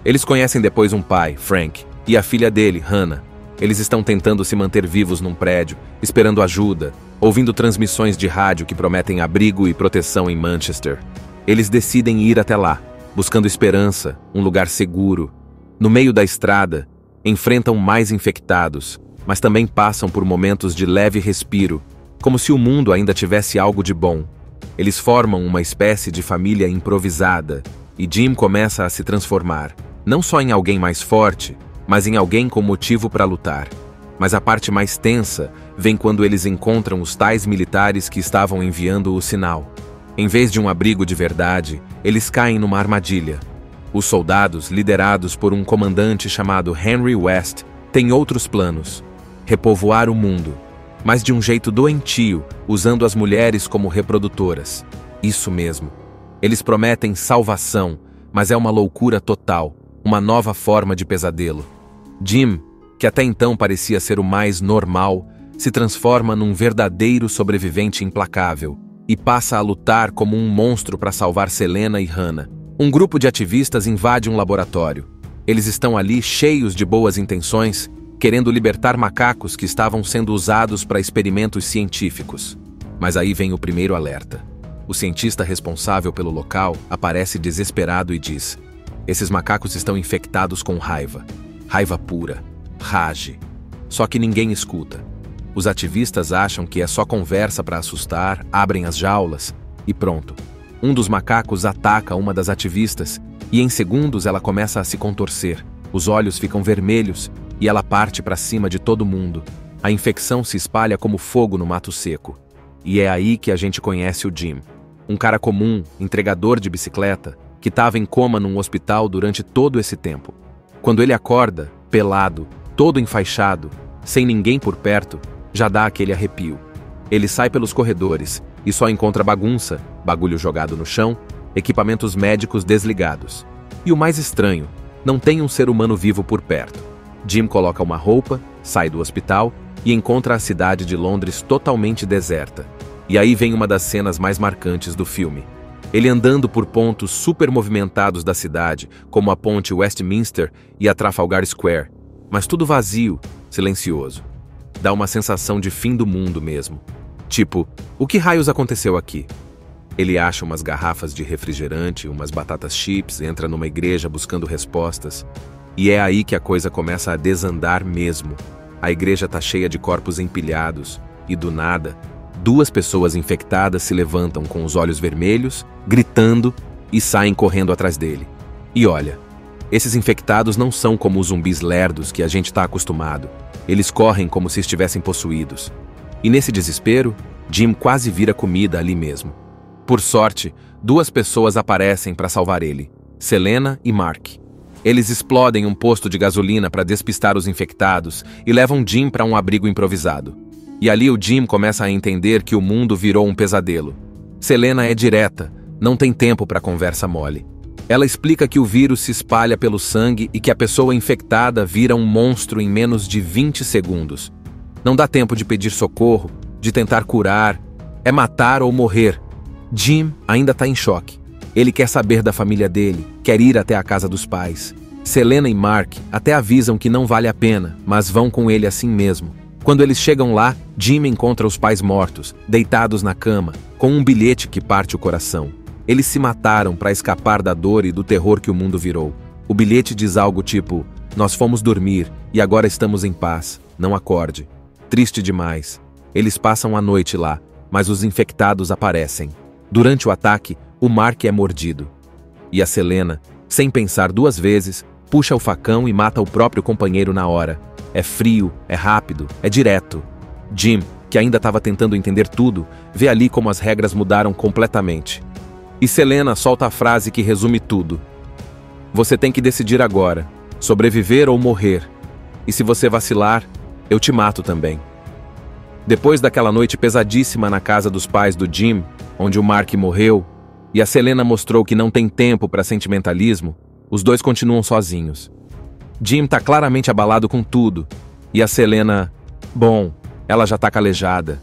Eles conhecem depois um pai, Frank, e a filha dele, Hannah. Eles estão tentando se manter vivos num prédio, esperando ajuda, ouvindo transmissões de rádio que prometem abrigo e proteção em Manchester. Eles decidem ir até lá, buscando esperança, um lugar seguro. No meio da estrada, enfrentam mais infectados, mas também passam por momentos de leve respiro, como se o mundo ainda tivesse algo de bom. Eles formam uma espécie de família improvisada, e Jim começa a se transformar, não só em alguém mais forte, mas em alguém com motivo para lutar. Mas a parte mais tensa vem quando eles encontram os tais militares que estavam enviando o sinal. Em vez de um abrigo de verdade, eles caem numa armadilha. Os soldados, liderados por um comandante chamado Henry West, têm outros planos: repovoar o mundo, mas de um jeito doentio, usando as mulheres como reprodutoras. Isso mesmo. Eles prometem salvação, mas é uma loucura total, uma nova forma de pesadelo. Jim, que até então parecia ser o mais normal, se transforma num verdadeiro sobrevivente implacável e passa a lutar como um monstro para salvar Selena e Hannah. Um grupo de ativistas invade um laboratório. Eles estão ali cheios de boas intenções, querendo libertar macacos que estavam sendo usados para experimentos científicos. Mas aí vem o primeiro alerta. O cientista responsável pelo local aparece desesperado e diz: esses macacos estão infectados com raiva. Raiva pura. Rage. Só que ninguém escuta. Os ativistas acham que é só conversa para assustar, abrem as jaulas e pronto. Um dos macacos ataca uma das ativistas e em segundos ela começa a se contorcer. Os olhos ficam vermelhos e ela parte para cima de todo mundo. A infecção se espalha como fogo no mato seco. E é aí que a gente conhece o Jim. Um cara comum, entregador de bicicleta, que estava em coma num hospital durante todo esse tempo. Quando ele acorda, pelado, todo enfaixado, sem ninguém por perto, já dá aquele arrepio. Ele sai pelos corredores e só encontra bagunça, bagulho jogado no chão, equipamentos médicos desligados. E o mais estranho, não tem um ser humano vivo por perto. Jim coloca uma roupa, sai do hospital e encontra a cidade de Londres totalmente deserta. E aí vem uma das cenas mais marcantes do filme. Ele andando por pontos super movimentados da cidade, como a ponte Westminster e a Trafalgar Square, mas tudo vazio, silencioso. Dá uma sensação de fim do mundo mesmo. Tipo, o que raios aconteceu aqui? Ele acha umas garrafas de refrigerante, umas batatas chips, entra numa igreja buscando respostas. E é aí que a coisa começa a desandar mesmo. A igreja tá cheia de corpos empilhados, e do nada, 2 pessoas infectadas se levantam com os olhos vermelhos, gritando e saem correndo atrás dele. E olha, esses infectados não são como os zumbis lerdos que a gente tá acostumado. Eles correm como se estivessem possuídos. E nesse desespero, Jim quase vira comida ali mesmo. Por sorte, 2 pessoas aparecem para salvar ele, Selena e Mark. Eles explodem um posto de gasolina para despistar os infectados e levam Jim para um abrigo improvisado. E ali o Jim começa a entender que o mundo virou um pesadelo. Selena é direta, não tem tempo para conversa mole. Ela explica que o vírus se espalha pelo sangue e que a pessoa infectada vira um monstro em menos de 20 segundos. Não dá tempo de pedir socorro, de tentar curar, é matar ou morrer. Jim ainda está em choque. Ele quer saber da família dele, quer ir até a casa dos pais. Selena e Mark até avisam que não vale a pena, mas vão com ele assim mesmo. Quando eles chegam lá, Jim encontra os pais mortos, deitados na cama, com um bilhete que parte o coração. Eles se mataram para escapar da dor e do terror que o mundo virou. O bilhete diz algo tipo: "Nós fomos dormir e agora estamos em paz, não acorde." Triste demais. Eles passam a noite lá, mas os infectados aparecem. Durante o ataque, o Mark é mordido. E a Selena, sem pensar 2 vezes, puxa o facão e mata o próprio companheiro na hora. É frio, é rápido, é direto. Jim, que ainda estava tentando entender tudo, vê ali como as regras mudaram completamente. E Selena solta a frase que resume tudo. Você tem que decidir agora, sobreviver ou morrer. E se você vacilar, eu te mato também. Depois daquela noite pesadíssima na casa dos pais do Jim, onde o Mark morreu, e a Selena mostrou que não tem tempo para sentimentalismo, os 2 continuam sozinhos. Jim tá claramente abalado com tudo, e a Selena, bom, ela já tá calejada.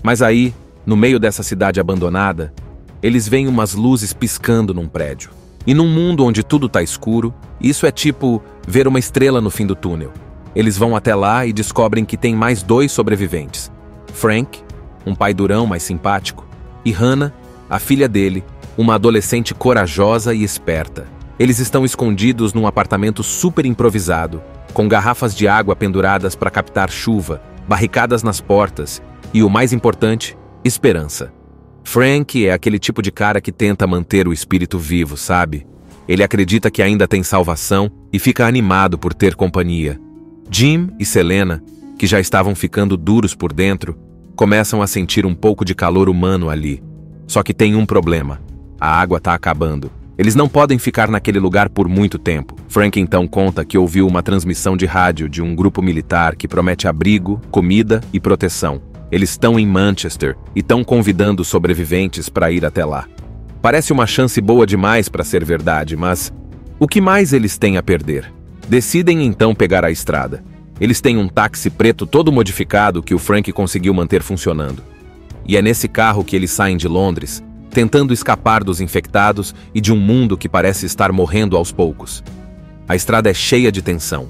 Mas aí, no meio dessa cidade abandonada, eles veem umas luzes piscando num prédio. E num mundo onde tudo tá escuro, isso é tipo ver uma estrela no fim do túnel. Eles vão até lá e descobrem que tem mais 2 sobreviventes. Frank, um pai durão mais simpático, e Hannah, a filha dele, uma adolescente corajosa e esperta. Eles estão escondidos num apartamento super improvisado, com garrafas de água penduradas para captar chuva, barricadas nas portas e, o mais importante, esperança. Frank é aquele tipo de cara que tenta manter o espírito vivo, sabe? Ele acredita que ainda tem salvação e fica animado por ter companhia. Jim e Selena, que já estavam ficando duros por dentro, começam a sentir um pouco de calor humano ali. Só que tem um problema. A água está acabando. Eles não podem ficar naquele lugar por muito tempo. Frank então conta que ouviu uma transmissão de rádio de um grupo militar que promete abrigo, comida e proteção. Eles estão em Manchester e estão convidando os sobreviventes para ir até lá. Parece uma chance boa demais para ser verdade, mas o que mais eles têm a perder? Decidem então pegar a estrada. Eles têm um táxi preto todo modificado que o Frank conseguiu manter funcionando. E é nesse carro que eles saem de Londres, tentando escapar dos infectados e de um mundo que parece estar morrendo aos poucos. A estrada é cheia de tensão.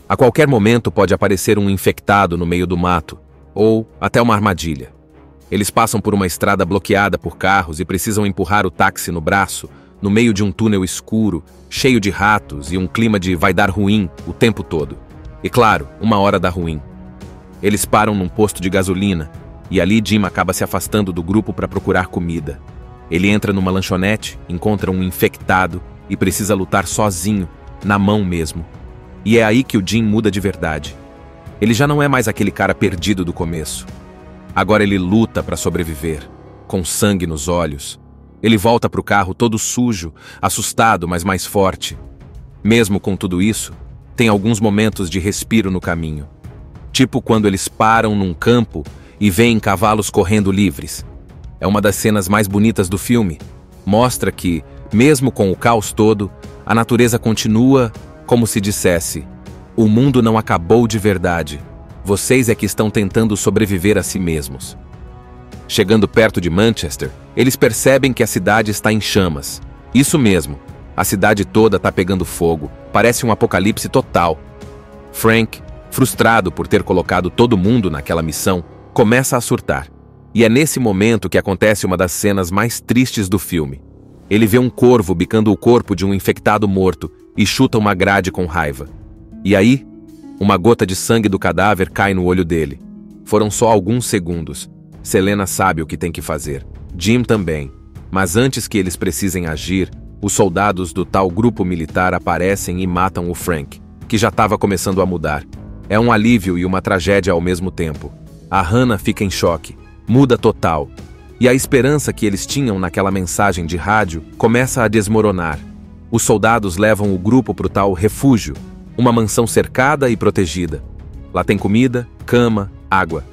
A qualquer momento pode aparecer um infectado no meio do mato, ou até uma armadilha. Eles passam por uma estrada bloqueada por carros e precisam empurrar o táxi no braço, no meio de um túnel escuro, cheio de ratos e um clima de vai dar ruim o tempo todo. E claro, uma hora dá ruim. Eles param num posto de gasolina, e ali Jim acaba se afastando do grupo para procurar comida. Ele entra numa lanchonete, encontra um infectado e precisa lutar sozinho, na mão mesmo. E é aí que o Jim muda de verdade. Ele já não é mais aquele cara perdido do começo. Agora ele luta para sobreviver, com sangue nos olhos, Ele volta para o carro todo sujo, assustado, mas mais forte. Mesmo com tudo isso, tem alguns momentos de respiro no caminho. Tipo quando eles param num campo e veem cavalos correndo livres. É uma das cenas mais bonitas do filme. Mostra que, mesmo com o caos todo, a natureza continua como se dissesse: o mundo não acabou de verdade. Vocês é que estão tentando sobreviver a si mesmos. Chegando perto de Manchester, eles percebem que a cidade está em chamas. Isso mesmo, a cidade toda está pegando fogo, parece um apocalipse total. Frank, frustrado por ter colocado todo mundo naquela missão, começa a surtar. E é nesse momento que acontece uma das cenas mais tristes do filme. Ele vê um corvo bicando o corpo de um infectado morto e chuta uma grade com raiva. E aí, uma gota de sangue do cadáver cai no olho dele. Foram só alguns segundos. Selena sabe o que tem que fazer. Jim também. Mas antes que eles precisem agir, os soldados do tal grupo militar aparecem e matam o Frank, que já estava começando a mudar. É um alívio e uma tragédia ao mesmo tempo. A Hannah fica em choque. Muda total. E a esperança que eles tinham naquela mensagem de rádio começa a desmoronar. Os soldados levam o grupo para o tal refúgio, uma mansão cercada e protegida. Lá tem comida, cama, água.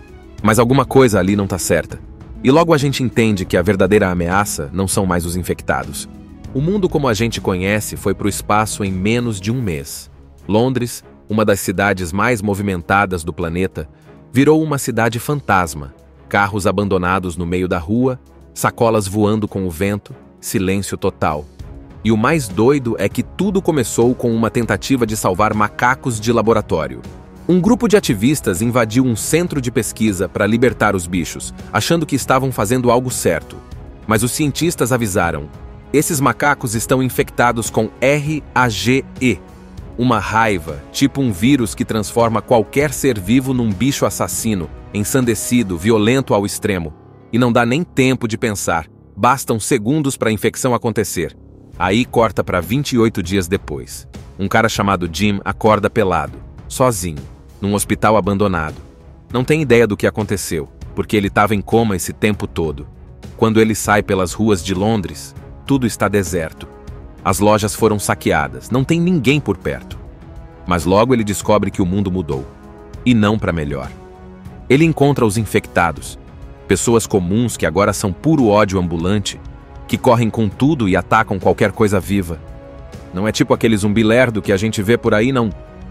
Mas alguma coisa ali não está certa. E logo a gente entende que a verdadeira ameaça não são mais os infectados. O mundo como a gente conhece foi para o espaço em menos de um mês. Londres, uma das cidades mais movimentadas do planeta, virou uma cidade fantasma. Carros abandonados no meio da rua, sacolas voando com o vento, silêncio total. E o mais doido é que tudo começou com uma tentativa de salvar macacos de laboratório. Um grupo de ativistas invadiu um centro de pesquisa para libertar os bichos, achando que estavam fazendo algo certo. Mas os cientistas avisaram: esses macacos estão infectados com RAGE, uma raiva, tipo um vírus que transforma qualquer ser vivo num bicho assassino, ensandecido, violento ao extremo. E não dá nem tempo de pensar, bastam segundos para a infecção acontecer. Aí corta para 28 dias depois. Um cara chamado Jim acorda pelado, sozinho, num hospital abandonado. Não tem ideia do que aconteceu, porque ele estava em coma esse tempo todo. Quando ele sai pelas ruas de Londres, tudo está deserto. As lojas foram saqueadas, não tem ninguém por perto. Mas logo ele descobre que o mundo mudou. E não para melhor. Ele encontra os infectados, pessoas comuns que agora são puro ódio ambulante, que correm com tudo e atacam qualquer coisa viva. Não é tipo aquele zumbi lerdo que a gente vê por aí, não.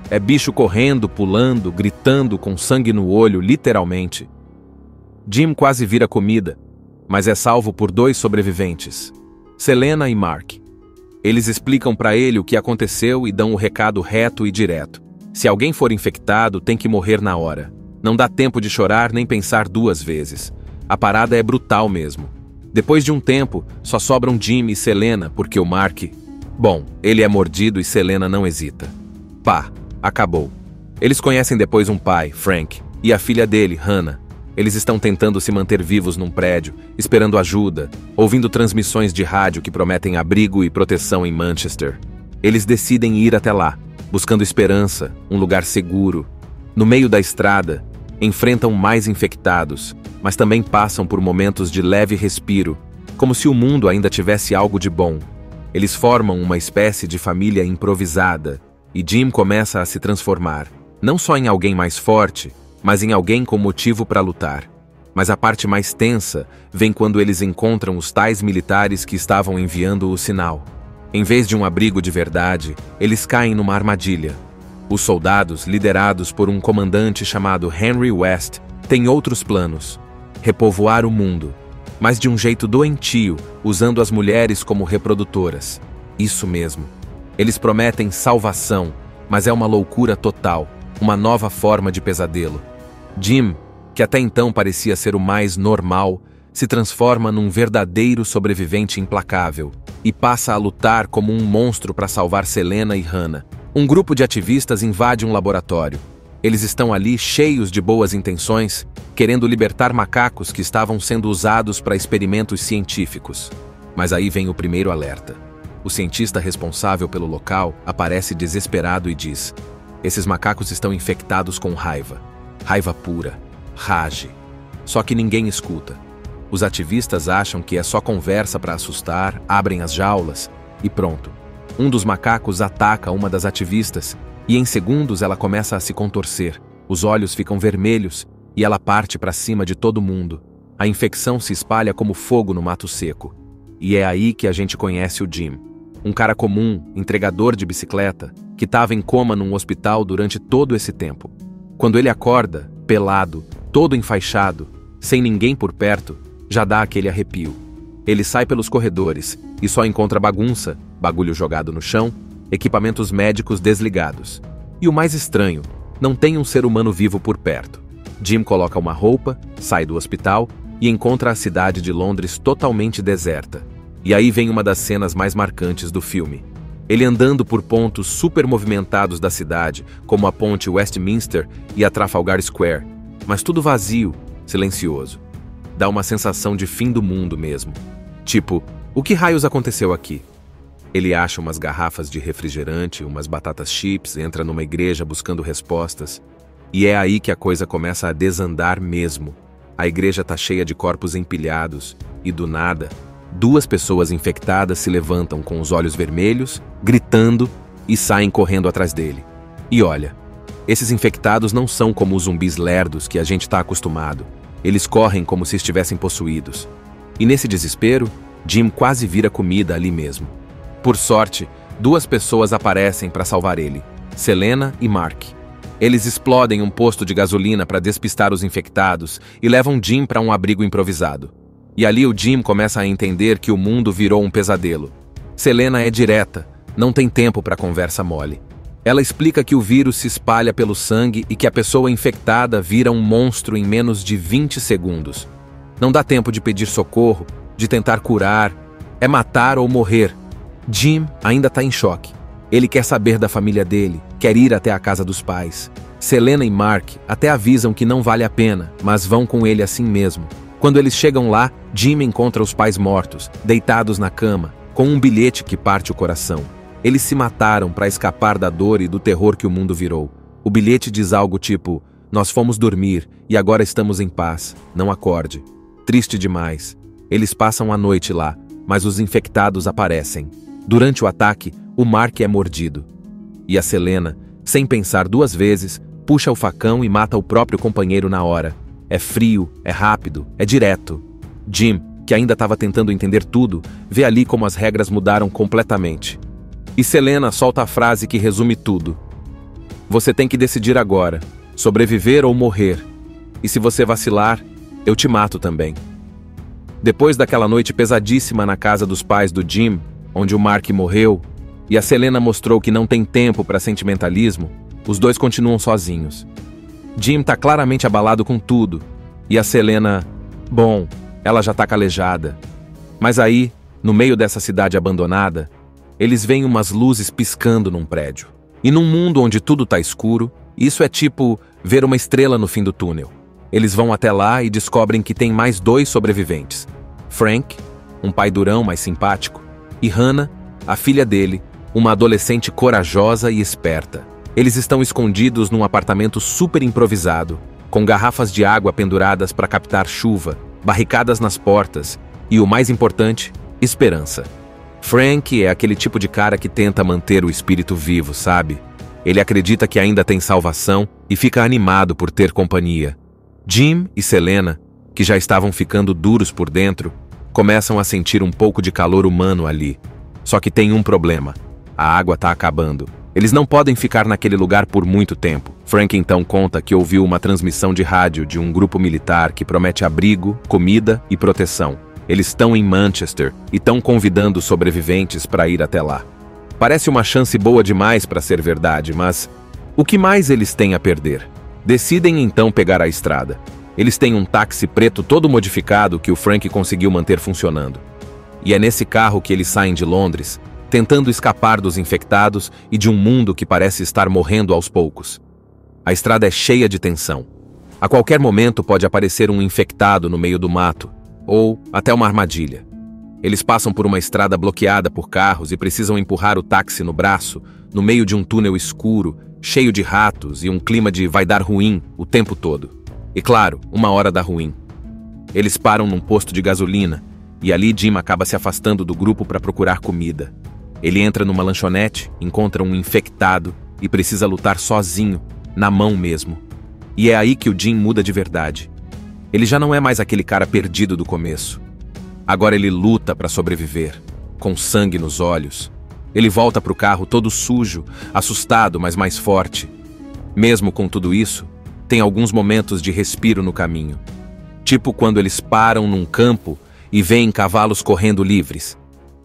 É bicho correndo, pulando, gritando, com sangue no olho, literalmente. Jim quase vira comida, mas é salvo por 2 sobreviventes, Selena e Mark. Eles explicam para ele o que aconteceu e dão o recado reto e direto. Se alguém for infectado, tem que morrer na hora. Não dá tempo de chorar nem pensar 2 vezes. A parada é brutal mesmo. Depois de um tempo, só sobram Jim e Selena, porque o Mark... Bom, ele é mordido e Selena não hesita. Pá, acabou. Eles conhecem depois um pai, Frank, e a filha dele, Hannah. Eles estão tentando se manter vivos num prédio, esperando ajuda, ouvindo transmissões de rádio que prometem abrigo e proteção em Manchester. Eles decidem ir até lá, buscando esperança, um lugar seguro. No meio da estrada, enfrentam mais infectados, mas também passam por momentos de leve respiro, como se o mundo ainda tivesse algo de bom. Eles formam uma espécie de família improvisada, e Jim começa a se transformar, não só em alguém mais forte, mas em alguém com motivo para lutar. Mas a parte mais tensa vem quando eles encontram os tais militares que estavam enviando o sinal. Em vez de um abrigo de verdade, eles caem numa armadilha. Os soldados, liderados por um comandante chamado Henry West, têm outros planos: repovoar o mundo, mas de um jeito doentio, usando as mulheres como reprodutoras. Isso mesmo. Eles prometem salvação, mas é uma loucura total, uma nova forma de pesadelo. Jim, que até então parecia ser o mais normal, se transforma num verdadeiro sobrevivente implacável e passa a lutar como um monstro para salvar Selena e Hannah. Um grupo de ativistas invade um laboratório. Eles estão ali cheios de boas intenções, querendo libertar macacos que estavam sendo usados para experimentos científicos. Mas aí vem o primeiro alerta. O cientista responsável pelo local aparece desesperado e diz: esses macacos estão infectados com raiva. Raiva pura. Rage. Só que ninguém escuta. Os ativistas acham que é só conversa para assustar, abrem as jaulas e pronto. Um dos macacos ataca uma das ativistas e em segundos ela começa a se contorcer. Os olhos ficam vermelhos e ela parte para cima de todo mundo. A infecção se espalha como fogo no mato seco. E é aí que a gente conhece o Jim. Um cara comum, entregador de bicicleta, que estava em coma num hospital durante todo esse tempo. Quando ele acorda, pelado, todo enfaixado, sem ninguém por perto, já dá aquele arrepio. Ele sai pelos corredores e só encontra bagunça, bagulho jogado no chão, equipamentos médicos desligados. E o mais estranho, não tem um ser humano vivo por perto. Jim coloca uma roupa, sai do hospital e encontra a cidade de Londres totalmente deserta. E aí vem uma das cenas mais marcantes do filme. Ele andando por pontos super movimentados da cidade, como a ponte Westminster e a Trafalgar Square, mas tudo vazio, silencioso. Dá uma sensação de fim do mundo mesmo. Tipo, o que raios aconteceu aqui? Ele acha umas garrafas de refrigerante, umas batatas chips, entra numa igreja buscando respostas. E é aí que a coisa começa a desandar mesmo. A igreja tá cheia de corpos empilhados e, do nada, 2 pessoas infectadas se levantam com os olhos vermelhos, gritando e saem correndo atrás dele. E olha, esses infectados não são como os zumbis lerdos que a gente tá acostumado. Eles correm como se estivessem possuídos. E nesse desespero, Jim quase vira comida ali mesmo. Por sorte, 2 pessoas aparecem para salvar ele, Selena e Mark. Eles explodem um posto de gasolina para despistar os infectados e levam Jim para um abrigo improvisado. E ali o Jim começa a entender que o mundo virou um pesadelo. Selena é direta, não tem tempo para conversa mole. Ela explica que o vírus se espalha pelo sangue e que a pessoa infectada vira um monstro em menos de 20 segundos. Não dá tempo de pedir socorro, de tentar curar, é matar ou morrer. Jim ainda está em choque. Ele quer saber da família dele, quer ir até a casa dos pais. Selena e Mark até avisam que não vale a pena, mas vão com ele assim mesmo. Quando eles chegam lá, Jim encontra os pais mortos, deitados na cama, com um bilhete que parte o coração. Eles se mataram para escapar da dor e do terror que o mundo virou. O bilhete diz algo tipo: "Nós fomos dormir e agora estamos em paz, não acorde." Triste demais. Eles passam a noite lá, mas os infectados aparecem. Durante o ataque, o Mark é mordido. E a Selena, sem pensar 2 vezes, puxa o facão e mata o próprio companheiro na hora. É frio, é rápido, é direto. Jim, que ainda estava tentando entender tudo, vê ali como as regras mudaram completamente. E Selena solta a frase que resume tudo. "Você tem que decidir agora, sobreviver ou morrer. E se você vacilar, eu te mato também." Depois daquela noite pesadíssima na casa dos pais do Jim, onde o Mark morreu, e a Selena mostrou que não tem tempo para sentimentalismo, os 2 continuam sozinhos. Jim tá claramente abalado com tudo, e a Selena, bom, ela já tá calejada. Mas aí, no meio dessa cidade abandonada, eles veem umas luzes piscando num prédio. E num mundo onde tudo tá escuro, isso é tipo ver uma estrela no fim do túnel. Eles vão até lá e descobrem que tem mais 2 sobreviventes. Frank, um pai durão mais simpático, e Hannah, a filha dele, uma adolescente corajosa e esperta. Eles estão escondidos num apartamento super improvisado, com garrafas de água penduradas para captar chuva, barricadas nas portas e, o mais importante, esperança. Frank é aquele tipo de cara que tenta manter o espírito vivo, sabe? Ele acredita que ainda tem salvação e fica animado por ter companhia. Jim e Selena, que já estavam ficando duros por dentro, começam a sentir um pouco de calor humano ali. Só que tem um problema. A água está acabando. Eles não podem ficar naquele lugar por muito tempo. Frank então conta que ouviu uma transmissão de rádio de um grupo militar que promete abrigo, comida e proteção. Eles estão em Manchester e estão convidando sobreviventes para ir até lá. Parece uma chance boa demais para ser verdade, mas o que mais eles têm a perder? Decidem então pegar a estrada. Eles têm um táxi preto todo modificado que o Frank conseguiu manter funcionando. E é nesse carro que eles saem de Londres, tentando escapar dos infectados e de um mundo que parece estar morrendo aos poucos. A estrada é cheia de tensão. A qualquer momento pode aparecer um infectado no meio do mato, ou até uma armadilha. Eles passam por uma estrada bloqueada por carros e precisam empurrar o táxi no braço, no meio de um túnel escuro, cheio de ratos e um clima de vai dar ruim o tempo todo. E claro, uma hora dá ruim. Eles param num posto de gasolina, e ali Jim acaba se afastando do grupo para procurar comida. Ele entra numa lanchonete, encontra um infectado e precisa lutar sozinho, na mão mesmo. E é aí que o Jim muda de verdade. Ele já não é mais aquele cara perdido do começo. Agora ele luta para sobreviver, com sangue nos olhos. Ele volta pro carro todo sujo, assustado, mas mais forte. Mesmo com tudo isso, tem alguns momentos de respiro no caminho. Tipo quando eles param num campo e veem cavalos correndo livres.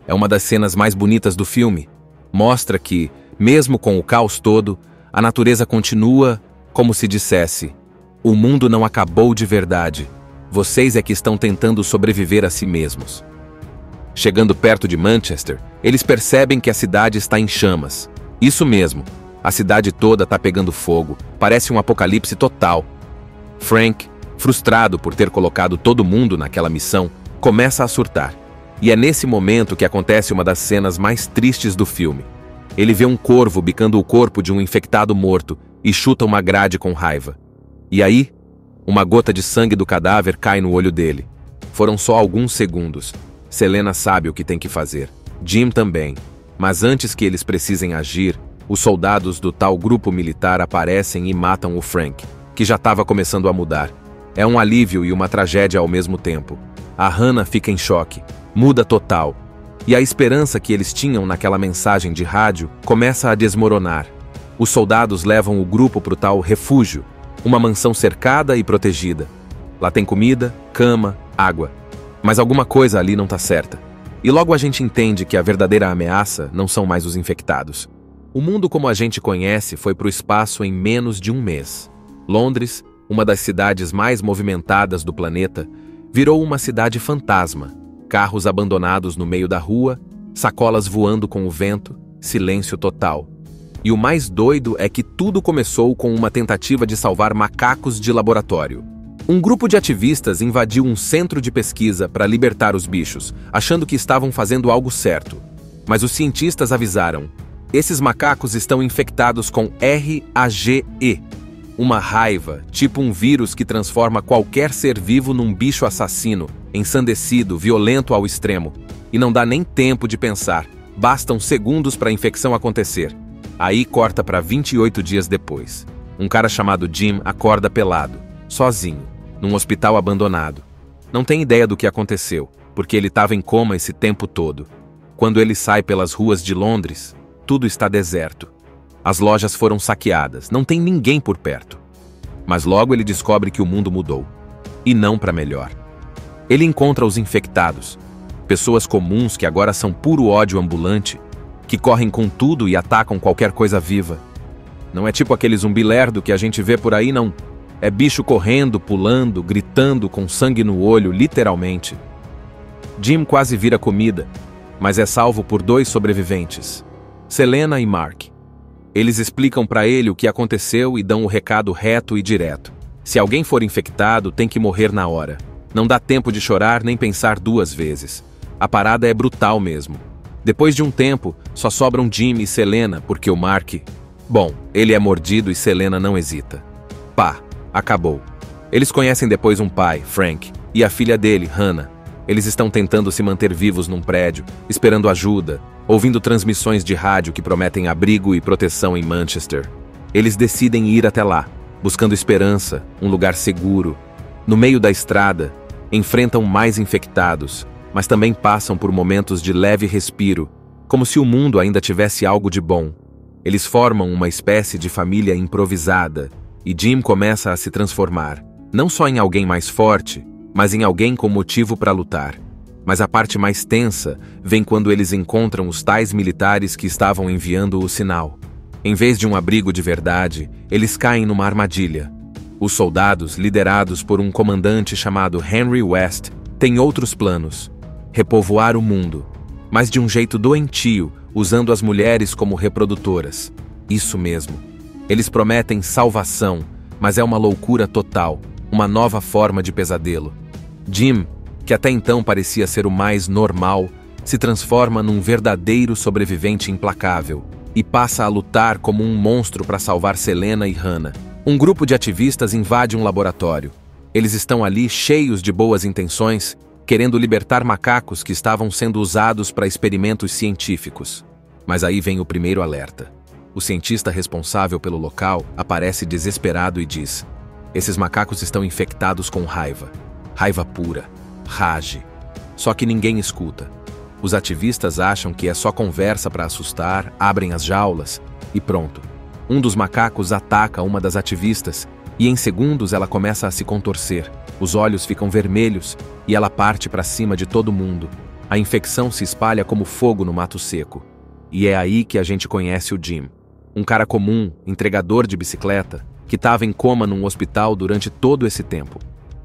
É uma das cenas mais bonitas do filme. Mostra que, mesmo com o caos todo, a natureza continua como se dissesse: o mundo não acabou de verdade. Vocês é que estão tentando sobreviver a si mesmos. Chegando perto de Manchester, eles percebem que a cidade está em chamas. Isso mesmo, a cidade toda está pegando fogo. Parece um apocalipse total. Frank, frustrado por ter colocado todo mundo naquela missão, começa a surtar. E é nesse momento que acontece uma das cenas mais tristes do filme. Ele vê um corvo bicando o corpo de um infectado morto e chuta uma grade com raiva. E aí, uma gota de sangue do cadáver cai no olho dele. Foram só alguns segundos. Selena sabe o que tem que fazer. Jim também. Mas antes que eles precisem agir, os soldados do tal grupo militar aparecem e matam o Frank, que já estava começando a mudar. É um alívio e uma tragédia ao mesmo tempo. A Hannah fica em choque. Muda total. E a esperança que eles tinham naquela mensagem de rádio começa a desmoronar. Os soldados levam o grupo para o tal refúgio, uma mansão cercada e protegida. Lá tem comida, cama, água. Mas alguma coisa ali não está certa. E logo a gente entende que a verdadeira ameaça não são mais os infectados. O mundo como a gente conhece foi para o espaço em menos de um mês. Londres, uma das cidades mais movimentadas do planeta, virou uma cidade fantasma. Carros abandonados no meio da rua, sacolas voando com o vento, silêncio total. E o mais doido é que tudo começou com uma tentativa de salvar macacos de laboratório. Um grupo de ativistas invadiu um centro de pesquisa para libertar os bichos, achando que estavam fazendo algo certo. Mas os cientistas avisaram: esses macacos estão infectados com RAGE, uma raiva, tipo um vírus que transforma qualquer ser vivo num bicho assassino, ensandecido, violento ao extremo. E não dá nem tempo de pensar, bastam segundos para a infecção acontecer. Aí corta para 28 dias depois. Um cara chamado Jim acorda pelado, sozinho, num hospital abandonado. Não tem ideia do que aconteceu, porque ele estava em coma esse tempo todo. Quando ele sai pelas ruas de Londres, tudo está deserto. As lojas foram saqueadas, não tem ninguém por perto. Mas logo ele descobre que o mundo mudou. E não para melhor. Ele encontra os infectados, pessoas comuns que agora são puro ódio ambulante, que correm com tudo e atacam qualquer coisa viva. Não é tipo aquele zumbi lerdo que a gente vê por aí, não. É bicho correndo, pulando, gritando, com sangue no olho, literalmente. Jim quase vira comida, mas é salvo por 2 sobreviventes, Selena e Mark. Eles explicam para ele o que aconteceu e dão o recado reto e direto. Se alguém for infectado, tem que morrer na hora. Não dá tempo de chorar nem pensar 2 vezes. A parada é brutal mesmo. Depois de um tempo, só sobram Jim e Selena, porque o Mark... Bom, ele é mordido e Selena não hesita. Pá, acabou. Eles conhecem depois um pai, Frank, e a filha dele, Hannah. Eles estão tentando se manter vivos num prédio, esperando ajuda, ouvindo transmissões de rádio que prometem abrigo e proteção em Manchester. Eles decidem ir até lá, buscando esperança, um lugar seguro. No meio da estrada, enfrentam mais infectados, mas também passam por momentos de leve respiro, como se o mundo ainda tivesse algo de bom. Eles formam uma espécie de família improvisada, e Jim começa a se transformar, não só em alguém mais forte, mas em alguém com motivo para lutar. Mas a parte mais tensa vem quando eles encontram os tais militares que estavam enviando o sinal. Em vez de um abrigo de verdade, eles caem numa armadilha. Os soldados, liderados por um comandante chamado Henry West, têm outros planos: repovoar o mundo, mas de um jeito doentio, usando as mulheres como reprodutoras. Isso mesmo. Eles prometem salvação, mas é uma loucura total, uma nova forma de pesadelo. Jim, que até então parecia ser o mais normal, se transforma num verdadeiro sobrevivente implacável e passa a lutar como um monstro para salvar Selena e Hannah. Um grupo de ativistas invade um laboratório. Eles estão ali cheios de boas intenções, querendo libertar macacos que estavam sendo usados para experimentos científicos. Mas aí vem o primeiro alerta. O cientista responsável pelo local aparece desesperado e diz: esses macacos estão infectados com raiva. Raiva pura. Rage. Só que ninguém escuta. Os ativistas acham que é só conversa para assustar, abrem as jaulas e pronto. Um dos macacos ataca uma das ativistas e em segundos ela começa a se contorcer. Os olhos ficam vermelhos e ela parte para cima de todo mundo. A infecção se espalha como fogo no mato seco. E é aí que a gente conhece o Jim. Um cara comum, entregador de bicicleta, que estava em coma num hospital durante todo esse tempo.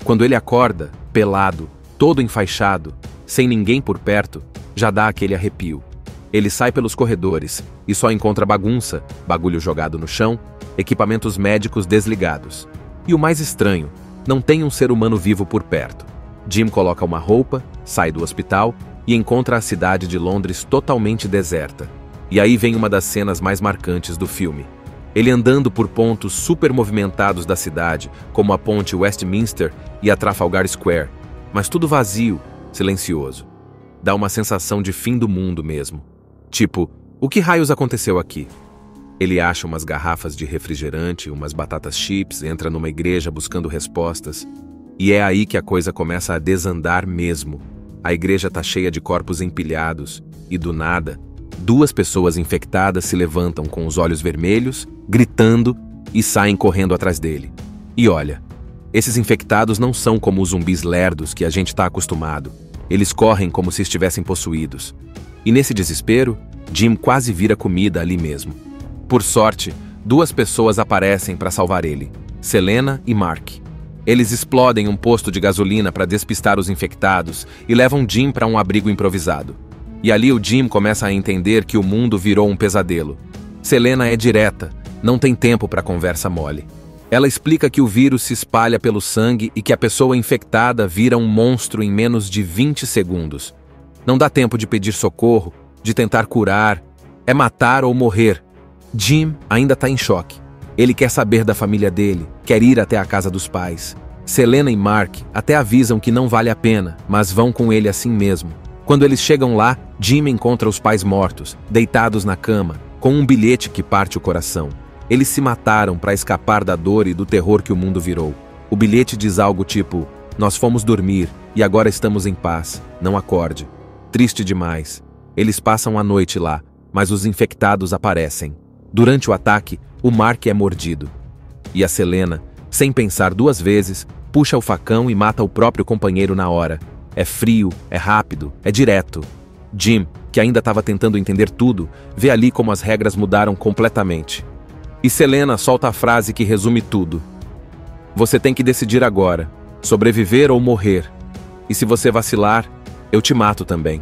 Quando ele acorda, pelado, todo enfaixado, sem ninguém por perto, já dá aquele arrepio. Ele sai pelos corredores e só encontra bagunça, bagulho jogado no chão, equipamentos médicos desligados. E o mais estranho, não tem um ser humano vivo por perto. Jim coloca uma roupa, sai do hospital e encontra a cidade de Londres totalmente deserta. E aí vem uma das cenas mais marcantes do filme. Ele andando por pontos super movimentados da cidade, como a ponte Westminster e a Trafalgar Square, mas tudo vazio, silencioso. Dá uma sensação de fim do mundo mesmo. Tipo, o que raios aconteceu aqui? Ele acha umas garrafas de refrigerante, umas batatas chips, entra numa igreja buscando respostas. E é aí que a coisa começa a desandar mesmo. A igreja tá cheia de corpos empilhados, e do nada, 2 pessoas infectadas se levantam com os olhos vermelhos, gritando e saem correndo atrás dele. E olha, esses infectados não são como os zumbis lerdos que a gente tá acostumado. Eles correm como se estivessem possuídos. E nesse desespero, Jim quase vira comida ali mesmo. Por sorte, 2 pessoas aparecem para salvar ele, Selena e Mark. Eles explodem um posto de gasolina para despistar os infectados e levam Jim para um abrigo improvisado. E ali o Jim começa a entender que o mundo virou um pesadelo. Selena é direta, não tem tempo para conversa mole. Ela explica que o vírus se espalha pelo sangue e que a pessoa infectada vira um monstro em menos de 20 segundos. Não dá tempo de pedir socorro, de tentar curar, é matar ou morrer. Jim ainda está em choque. Ele quer saber da família dele, quer ir até a casa dos pais. Selena e Mark até avisam que não vale a pena, mas vão com ele assim mesmo. Quando eles chegam lá, Jim encontra os pais mortos, deitados na cama, com um bilhete que parte o coração. Eles se mataram para escapar da dor e do terror que o mundo virou. O bilhete diz algo tipo: nós fomos dormir e agora estamos em paz, não acorde. Triste demais. Eles passam a noite lá, mas os infectados aparecem. Durante o ataque, o Mark é mordido. E a Selena, sem pensar 2 vezes, puxa o facão e mata o próprio companheiro na hora. É frio, é rápido, é direto. Jim, que ainda estava tentando entender tudo, vê ali como as regras mudaram completamente. E Selena solta a frase que resume tudo. Você tem que decidir agora, sobreviver ou morrer. E se você vacilar, eu te mato também.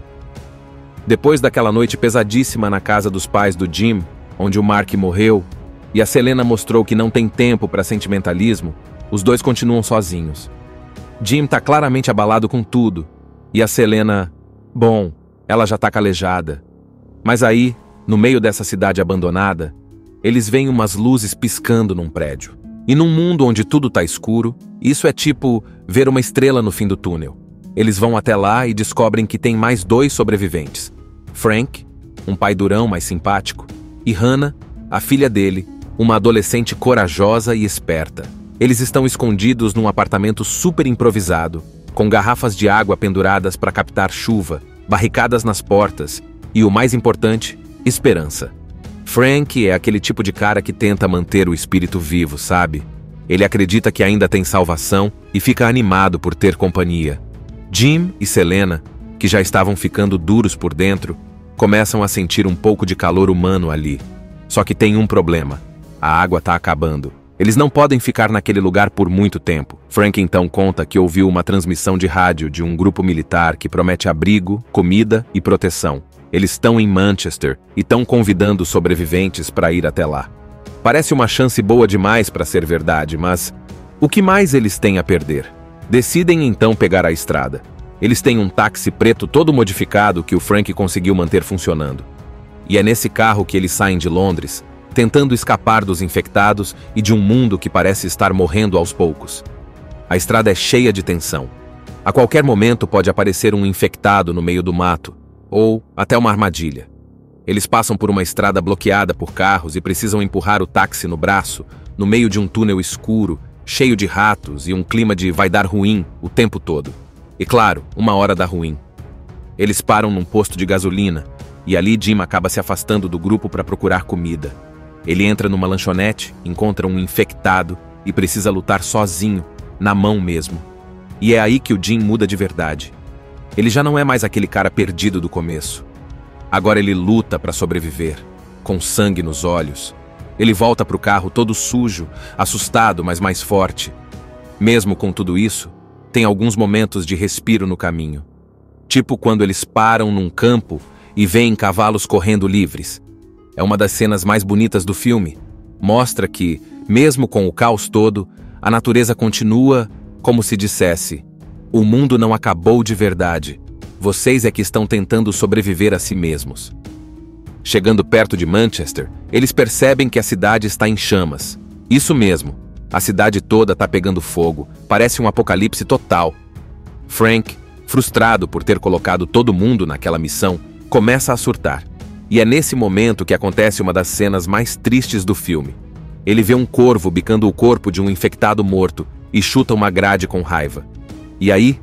Depois daquela noite pesadíssima na casa dos pais do Jim, onde o Mark morreu, e a Selena mostrou que não tem tempo para sentimentalismo, os 2 continuam sozinhos. Jim tá claramente abalado com tudo, e a Selena, bom, ela já tá calejada. Mas aí, no meio dessa cidade abandonada, eles veem umas luzes piscando num prédio. E num mundo onde tudo tá escuro, isso é tipo ver uma estrela no fim do túnel. Eles vão até lá e descobrem que tem mais 2 sobreviventes. Frank, um pai durão mais simpático, e Hannah, a filha dele, uma adolescente corajosa e esperta. Eles estão escondidos num apartamento super improvisado, com garrafas de água penduradas para captar chuva, barricadas nas portas e, o mais importante, esperança. Frank é aquele tipo de cara que tenta manter o espírito vivo, sabe? Ele acredita que ainda tem salvação e fica animado por ter companhia. Jim e Selena, que já estavam ficando duros por dentro, começam a sentir um pouco de calor humano ali. Só que tem um problema. A água está acabando. Eles não podem ficar naquele lugar por muito tempo. Frank então conta que ouviu uma transmissão de rádio de um grupo militar que promete abrigo, comida e proteção. Eles estão em Manchester e estão convidando sobreviventes para ir até lá. Parece uma chance boa demais para ser verdade, mas o que mais eles têm a perder? Decidem então pegar a estrada. Eles têm um táxi preto todo modificado que o Frank conseguiu manter funcionando. E é nesse carro que eles saem de Londres, tentando escapar dos infectados e de um mundo que parece estar morrendo aos poucos. A estrada é cheia de tensão. A qualquer momento pode aparecer um infectado no meio do mato, ou até uma armadilha. Eles passam por uma estrada bloqueada por carros e precisam empurrar o táxi no braço, no meio de um túnel escuro, cheio de ratos e um clima de vai dar ruim o tempo todo. E claro, uma hora dá ruim. Eles param num posto de gasolina, e ali Jim acaba se afastando do grupo para procurar comida. Ele entra numa lanchonete, encontra um infectado e precisa lutar sozinho, na mão mesmo. E é aí que o Jim muda de verdade. Ele já não é mais aquele cara perdido do começo. Agora ele luta para sobreviver, com sangue nos olhos. Ele volta pro carro todo sujo, assustado, mas mais forte. Mesmo com tudo isso, tem alguns momentos de respiro no caminho. Tipo quando eles param num campo e veem cavalos correndo livres. É uma das cenas mais bonitas do filme. Mostra que, mesmo com o caos todo, a natureza continua como se dissesse: o mundo não acabou de verdade. Vocês é que estão tentando sobreviver a si mesmos. Chegando perto de Manchester, eles percebem que a cidade está em chamas. Isso mesmo, a cidade toda está pegando fogo. Parece um apocalipse total. Frank, frustrado por ter colocado todo mundo naquela missão, começa a surtar. E é nesse momento que acontece uma das cenas mais tristes do filme. Ele vê um corvo bicando o corpo de um infectado morto e chuta uma grade com raiva. E aí,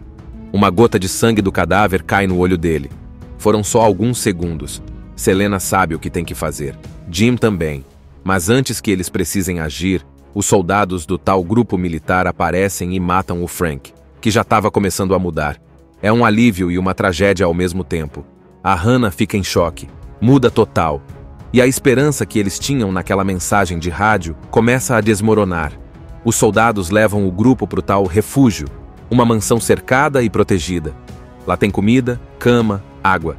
uma gota de sangue do cadáver cai no olho dele. Foram só alguns segundos. Selena sabe o que tem que fazer. Jim também. Mas antes que eles precisem agir, os soldados do tal grupo militar aparecem e matam o Frank, que já estava começando a mudar. É um alívio e uma tragédia ao mesmo tempo. A Hannah fica em choque. Muda total. E a esperança que eles tinham naquela mensagem de rádio começa a desmoronar. Os soldados levam o grupo para o tal refúgio, uma mansão cercada e protegida. Lá tem comida, cama, água.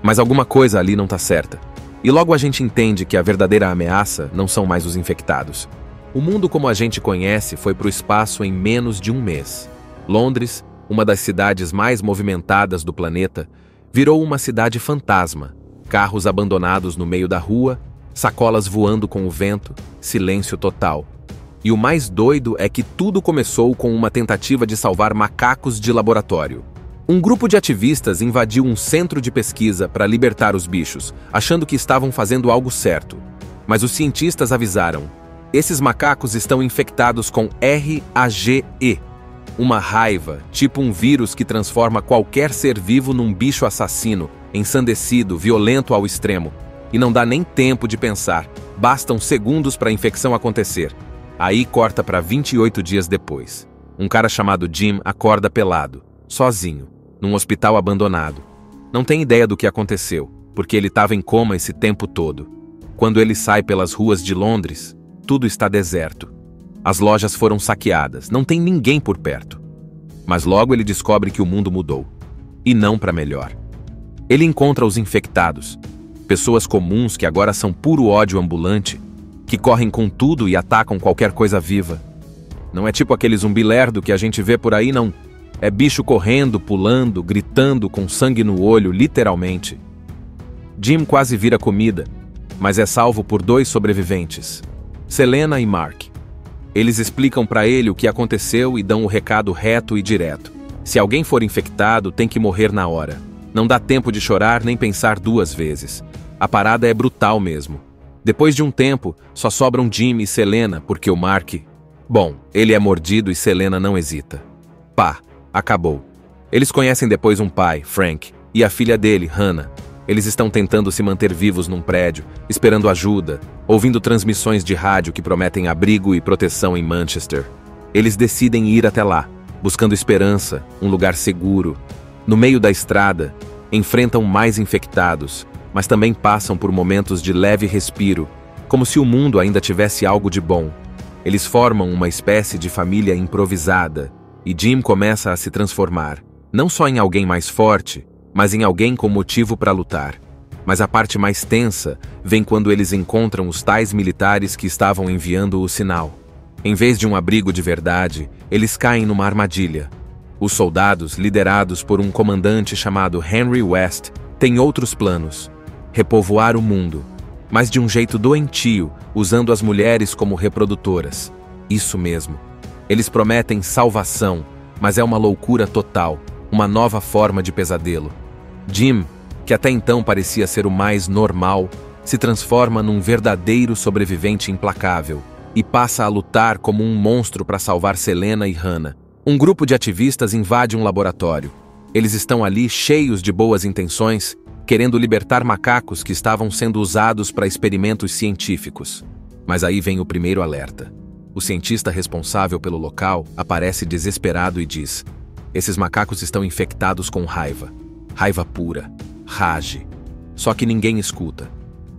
Mas alguma coisa ali não está certa. E logo a gente entende que a verdadeira ameaça não são mais os infectados. O mundo como a gente conhece foi para o espaço em menos de um mês. Londres, uma das cidades mais movimentadas do planeta, virou uma cidade fantasma. Carros abandonados no meio da rua, sacolas voando com o vento, silêncio total. E o mais doido é que tudo começou com uma tentativa de salvar macacos de laboratório. Um grupo de ativistas invadiu um centro de pesquisa para libertar os bichos, achando que estavam fazendo algo certo. Mas os cientistas avisaram: esses macacos estão infectados com RAGE, uma raiva, tipo um vírus que transforma qualquer ser vivo num bicho assassino, ensandecido, violento ao extremo. E não dá nem tempo de pensar, bastam segundos para a infecção acontecer. Aí corta para 28 dias depois. Um cara chamado Jim acorda pelado, sozinho, num hospital abandonado. Não tem ideia do que aconteceu, porque ele estava em coma esse tempo todo. Quando ele sai pelas ruas de Londres, tudo está deserto. As lojas foram saqueadas, não tem ninguém por perto. Mas logo ele descobre que o mundo mudou. E não para melhor. Ele encontra os infectados, pessoas comuns que agora são puro ódio ambulante, que correm com tudo e atacam qualquer coisa viva. Não é tipo aquele zumbi lerdo que a gente vê por aí, não. É bicho correndo, pulando, gritando, com sangue no olho, literalmente. Jim quase vira comida, mas é salvo por 2 sobreviventes, Selena e Mark. Eles explicam para ele o que aconteceu e dão o recado reto e direto. Se alguém for infectado, tem que morrer na hora. Não dá tempo de chorar nem pensar 2 vezes. A parada é brutal mesmo. Depois de um tempo, só sobram Jim e Selena porque o Mark... Bom, ele é mordido e Selena não hesita. Pá, acabou. Eles conhecem depois um pai, Frank, e a filha dele, Hannah. Eles estão tentando se manter vivos num prédio, esperando ajuda, ouvindo transmissões de rádio que prometem abrigo e proteção em Manchester. Eles decidem ir até lá, buscando esperança, um lugar seguro. No meio da estrada, enfrentam mais infectados, mas também passam por momentos de leve respiro, como se o mundo ainda tivesse algo de bom. Eles formam uma espécie de família improvisada, e Jim começa a se transformar, não só em alguém mais forte, mas em alguém com motivo para lutar. Mas a parte mais tensa vem quando eles encontram os tais militares que estavam enviando o sinal. Em vez de um abrigo de verdade, eles caem numa armadilha. Os soldados, liderados por um comandante chamado Henry West, têm outros planos: repovoar o mundo, mas de um jeito doentio, usando as mulheres como reprodutoras. Isso mesmo. Eles prometem salvação, mas é uma loucura total, uma nova forma de pesadelo. Jim, que até então parecia ser o mais normal, se transforma num verdadeiro sobrevivente implacável e passa a lutar como um monstro para salvar Selena e Hannah. Um grupo de ativistas invade um laboratório. Eles estão ali cheios de boas intenções, querendo libertar macacos que estavam sendo usados para experimentos científicos. Mas aí vem o primeiro alerta. O cientista responsável pelo local aparece desesperado e diz: esses macacos estão infectados com raiva. Raiva pura. Rage. Só que ninguém escuta.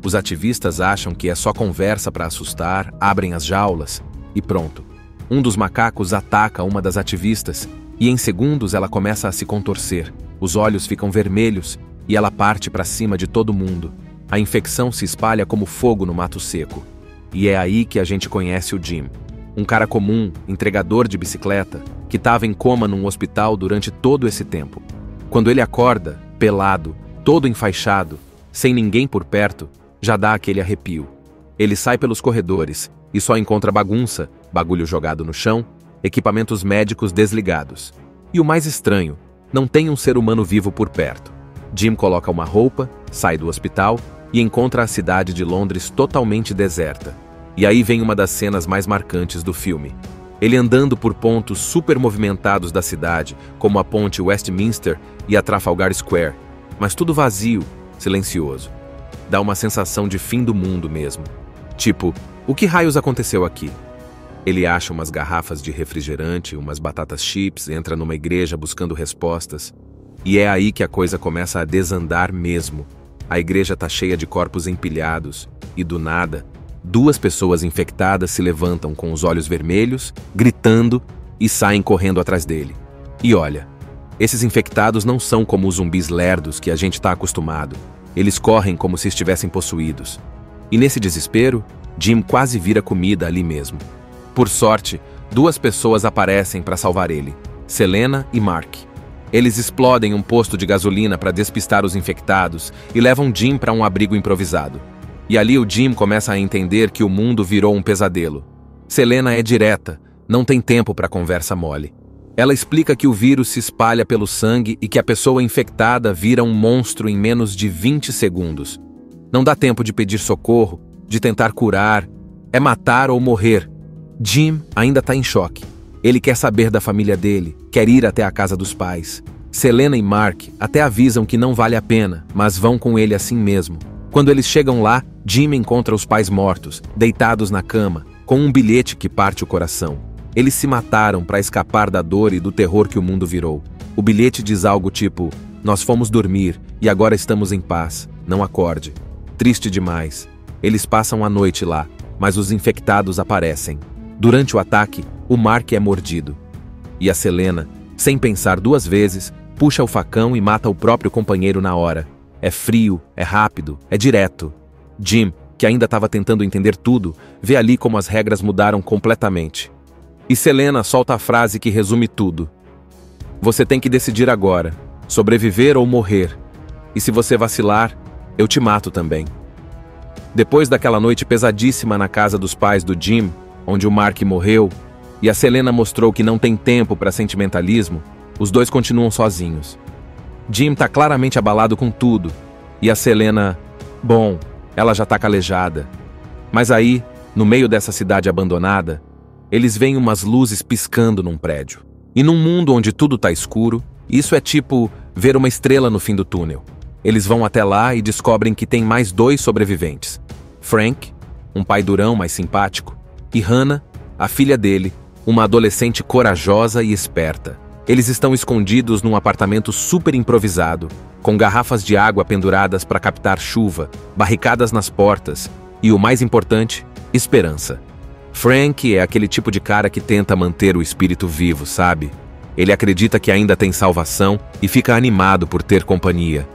Os ativistas acham que é só conversa para assustar, abrem as jaulas e pronto. Um dos macacos ataca uma das ativistas e em segundos ela começa a se contorcer. Os olhos ficam vermelhos e ela parte para cima de todo mundo. A infecção se espalha como fogo no mato seco. E é aí que a gente conhece o Jim. Um cara comum, entregador de bicicleta, que estava em coma num hospital durante todo esse tempo. Quando ele acorda, pelado, todo enfaixado, sem ninguém por perto, já dá aquele arrepio. Ele sai pelos corredores e só encontra bagunça, bagulho jogado no chão, equipamentos médicos desligados. E o mais estranho, não tem um ser humano vivo por perto. Jim coloca uma roupa, sai do hospital e encontra a cidade de Londres totalmente deserta. E aí vem uma das cenas mais marcantes do filme. Ele andando por pontos super movimentados da cidade, como a ponte Westminster e a Trafalgar Square, mas tudo vazio, silencioso. Dá uma sensação de fim do mundo mesmo. Tipo, o que raios aconteceu aqui? Ele acha umas garrafas de refrigerante, umas batatas chips, entra numa igreja buscando respostas. E é aí que a coisa começa a desandar mesmo. A igreja tá cheia de corpos empilhados, e do nada, 2 pessoas infectadas se levantam com os olhos vermelhos, gritando e saem correndo atrás dele. E olha, esses infectados não são como os zumbis lerdos que a gente tá acostumado. Eles correm como se estivessem possuídos. E nesse desespero, Jim quase vira comida ali mesmo. Por sorte, 2 pessoas aparecem para salvar ele, Selena e Mark. Eles explodem um posto de gasolina para despistar os infectados e levam Jim para um abrigo improvisado. E ali o Jim começa a entender que o mundo virou um pesadelo. Selena é direta, não tem tempo para conversa mole. Ela explica que o vírus se espalha pelo sangue e que a pessoa infectada vira um monstro em menos de 20 segundos. Não dá tempo de pedir socorro, de tentar curar, é matar ou morrer. Jim ainda está em choque. Ele quer saber da família dele, quer ir até a casa dos pais. Selena e Mark até avisam que não vale a pena, mas vão com ele assim mesmo. Quando eles chegam lá, Jim encontra os pais mortos, deitados na cama, com um bilhete que parte o coração. Eles se mataram para escapar da dor e do terror que o mundo virou. O bilhete diz algo tipo: nós fomos dormir e agora estamos em paz, não acorde. Triste demais. Eles passam a noite lá, mas os infectados aparecem. Durante o ataque, o Mark é mordido. E a Selena, sem pensar 2 vezes, puxa o facão e mata o próprio companheiro na hora. É frio, é rápido, é direto. Jim, que ainda estava tentando entender tudo, vê ali como as regras mudaram completamente. E Selena solta a frase que resume tudo. Você tem que decidir agora, sobreviver ou morrer. E se você vacilar, eu te mato também. Depois daquela noite pesadíssima na casa dos pais do Jim, onde o Mark morreu, e a Selena mostrou que não tem tempo para sentimentalismo, os 2 continuam sozinhos. Jim tá claramente abalado com tudo, e a Selena, bom, ela já tá calejada. Mas aí, no meio dessa cidade abandonada, eles veem umas luzes piscando num prédio. E num mundo onde tudo tá escuro, isso é tipo ver uma estrela no fim do túnel. Eles vão até lá e descobrem que tem mais 2 sobreviventes. Frank, um pai durão mais simpático, e Hannah, a filha dele, uma adolescente corajosa e esperta. Eles estão escondidos num apartamento super improvisado, com garrafas de água penduradas para captar chuva, barricadas nas portas e, o mais importante, esperança. Frank é aquele tipo de cara que tenta manter o espírito vivo, sabe? Ele acredita que ainda tem salvação e fica animado por ter companhia.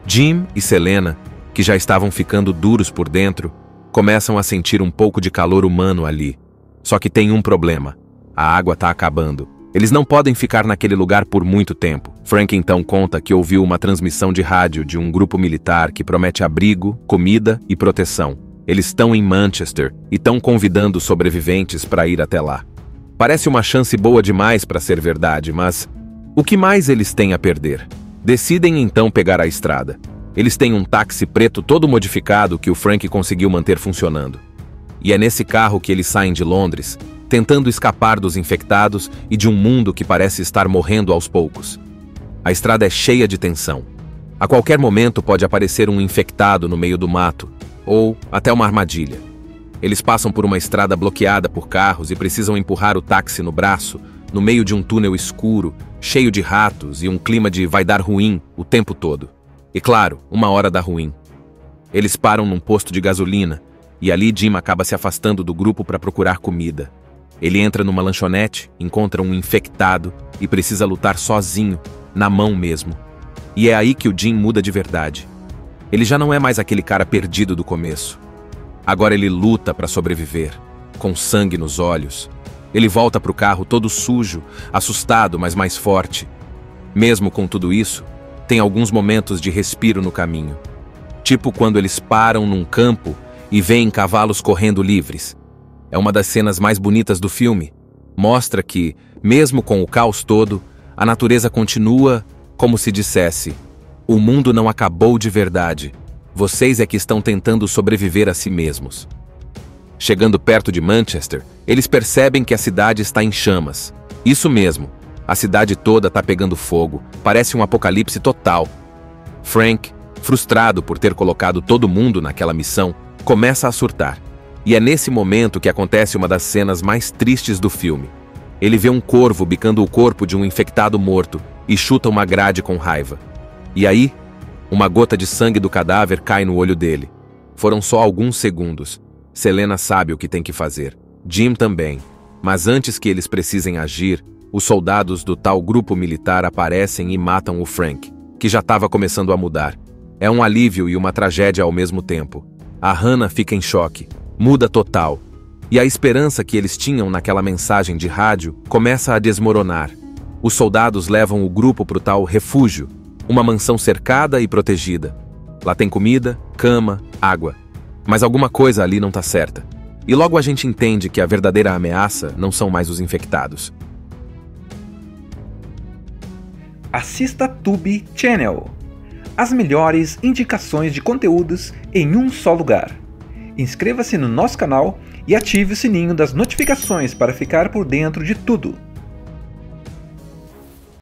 Jim e Selena, que já estavam ficando duros por dentro, começam a sentir um pouco de calor humano ali. Só que tem um problema. A água está acabando. Eles não podem ficar naquele lugar por muito tempo. Frank então conta que ouviu uma transmissão de rádio de um grupo militar que promete abrigo, comida e proteção. Eles estão em Manchester e estão convidando os sobreviventes para ir até lá. Parece uma chance boa demais para ser verdade, mas o que mais eles têm a perder? Decidem então pegar a estrada. Eles têm um táxi preto todo modificado que o Frank conseguiu manter funcionando. E é nesse carro que eles saem de Londres, tentando escapar dos infectados e de um mundo que parece estar morrendo aos poucos. A estrada é cheia de tensão. A qualquer momento pode aparecer um infectado no meio do mato, ou até uma armadilha. Eles passam por uma estrada bloqueada por carros e precisam empurrar o táxi no braço, no meio de um túnel escuro, cheio de ratos e um clima de vai dar ruim o tempo todo. E claro, uma hora dá ruim. Eles param num posto de gasolina e ali Jim acaba se afastando do grupo para procurar comida. Ele entra numa lanchonete, encontra um infectado e precisa lutar sozinho, na mão mesmo. E é aí que o Jim muda de verdade. Ele já não é mais aquele cara perdido do começo. Agora ele luta para sobreviver, com sangue nos olhos. Ele volta pro carro todo sujo, assustado, mas mais forte. Mesmo com tudo isso, tem alguns momentos de respiro no caminho. Tipo quando eles param num campo e veem cavalos correndo livres. É uma das cenas mais bonitas do filme. Mostra que, mesmo com o caos todo, a natureza continua como se dissesse: o mundo não acabou de verdade. Vocês é que estão tentando sobreviver a si mesmos. Chegando perto de Manchester, eles percebem que a cidade está em chamas. Isso mesmo, a cidade toda está pegando fogo, parece um apocalipse total. Frank, frustrado por ter colocado todo mundo naquela missão, começa a surtar. E é nesse momento que acontece uma das cenas mais tristes do filme. Ele vê um corvo bicando o corpo de um infectado morto e chuta uma grade com raiva. E aí, uma gota de sangue do cadáver cai no olho dele. Foram só alguns segundos. Selena sabe o que tem que fazer. Jim também. Mas antes que eles precisem agir, os soldados do tal grupo militar aparecem e matam o Frank, que já estava começando a mudar. É um alívio e uma tragédia ao mesmo tempo. A Hannah fica em choque. Muda total. E a esperança que eles tinham naquela mensagem de rádio começa a desmoronar. Os soldados levam o grupo para o tal refúgio, uma mansão cercada e protegida. Lá tem comida, cama, água. Mas alguma coisa ali não está certa. E logo a gente entende que a verdadeira ameaça não são mais os infectados. Assista Tube Channel. As melhores indicações de conteúdos em um só lugar. Inscreva-se no nosso canal e ative o sininho das notificações para ficar por dentro de tudo.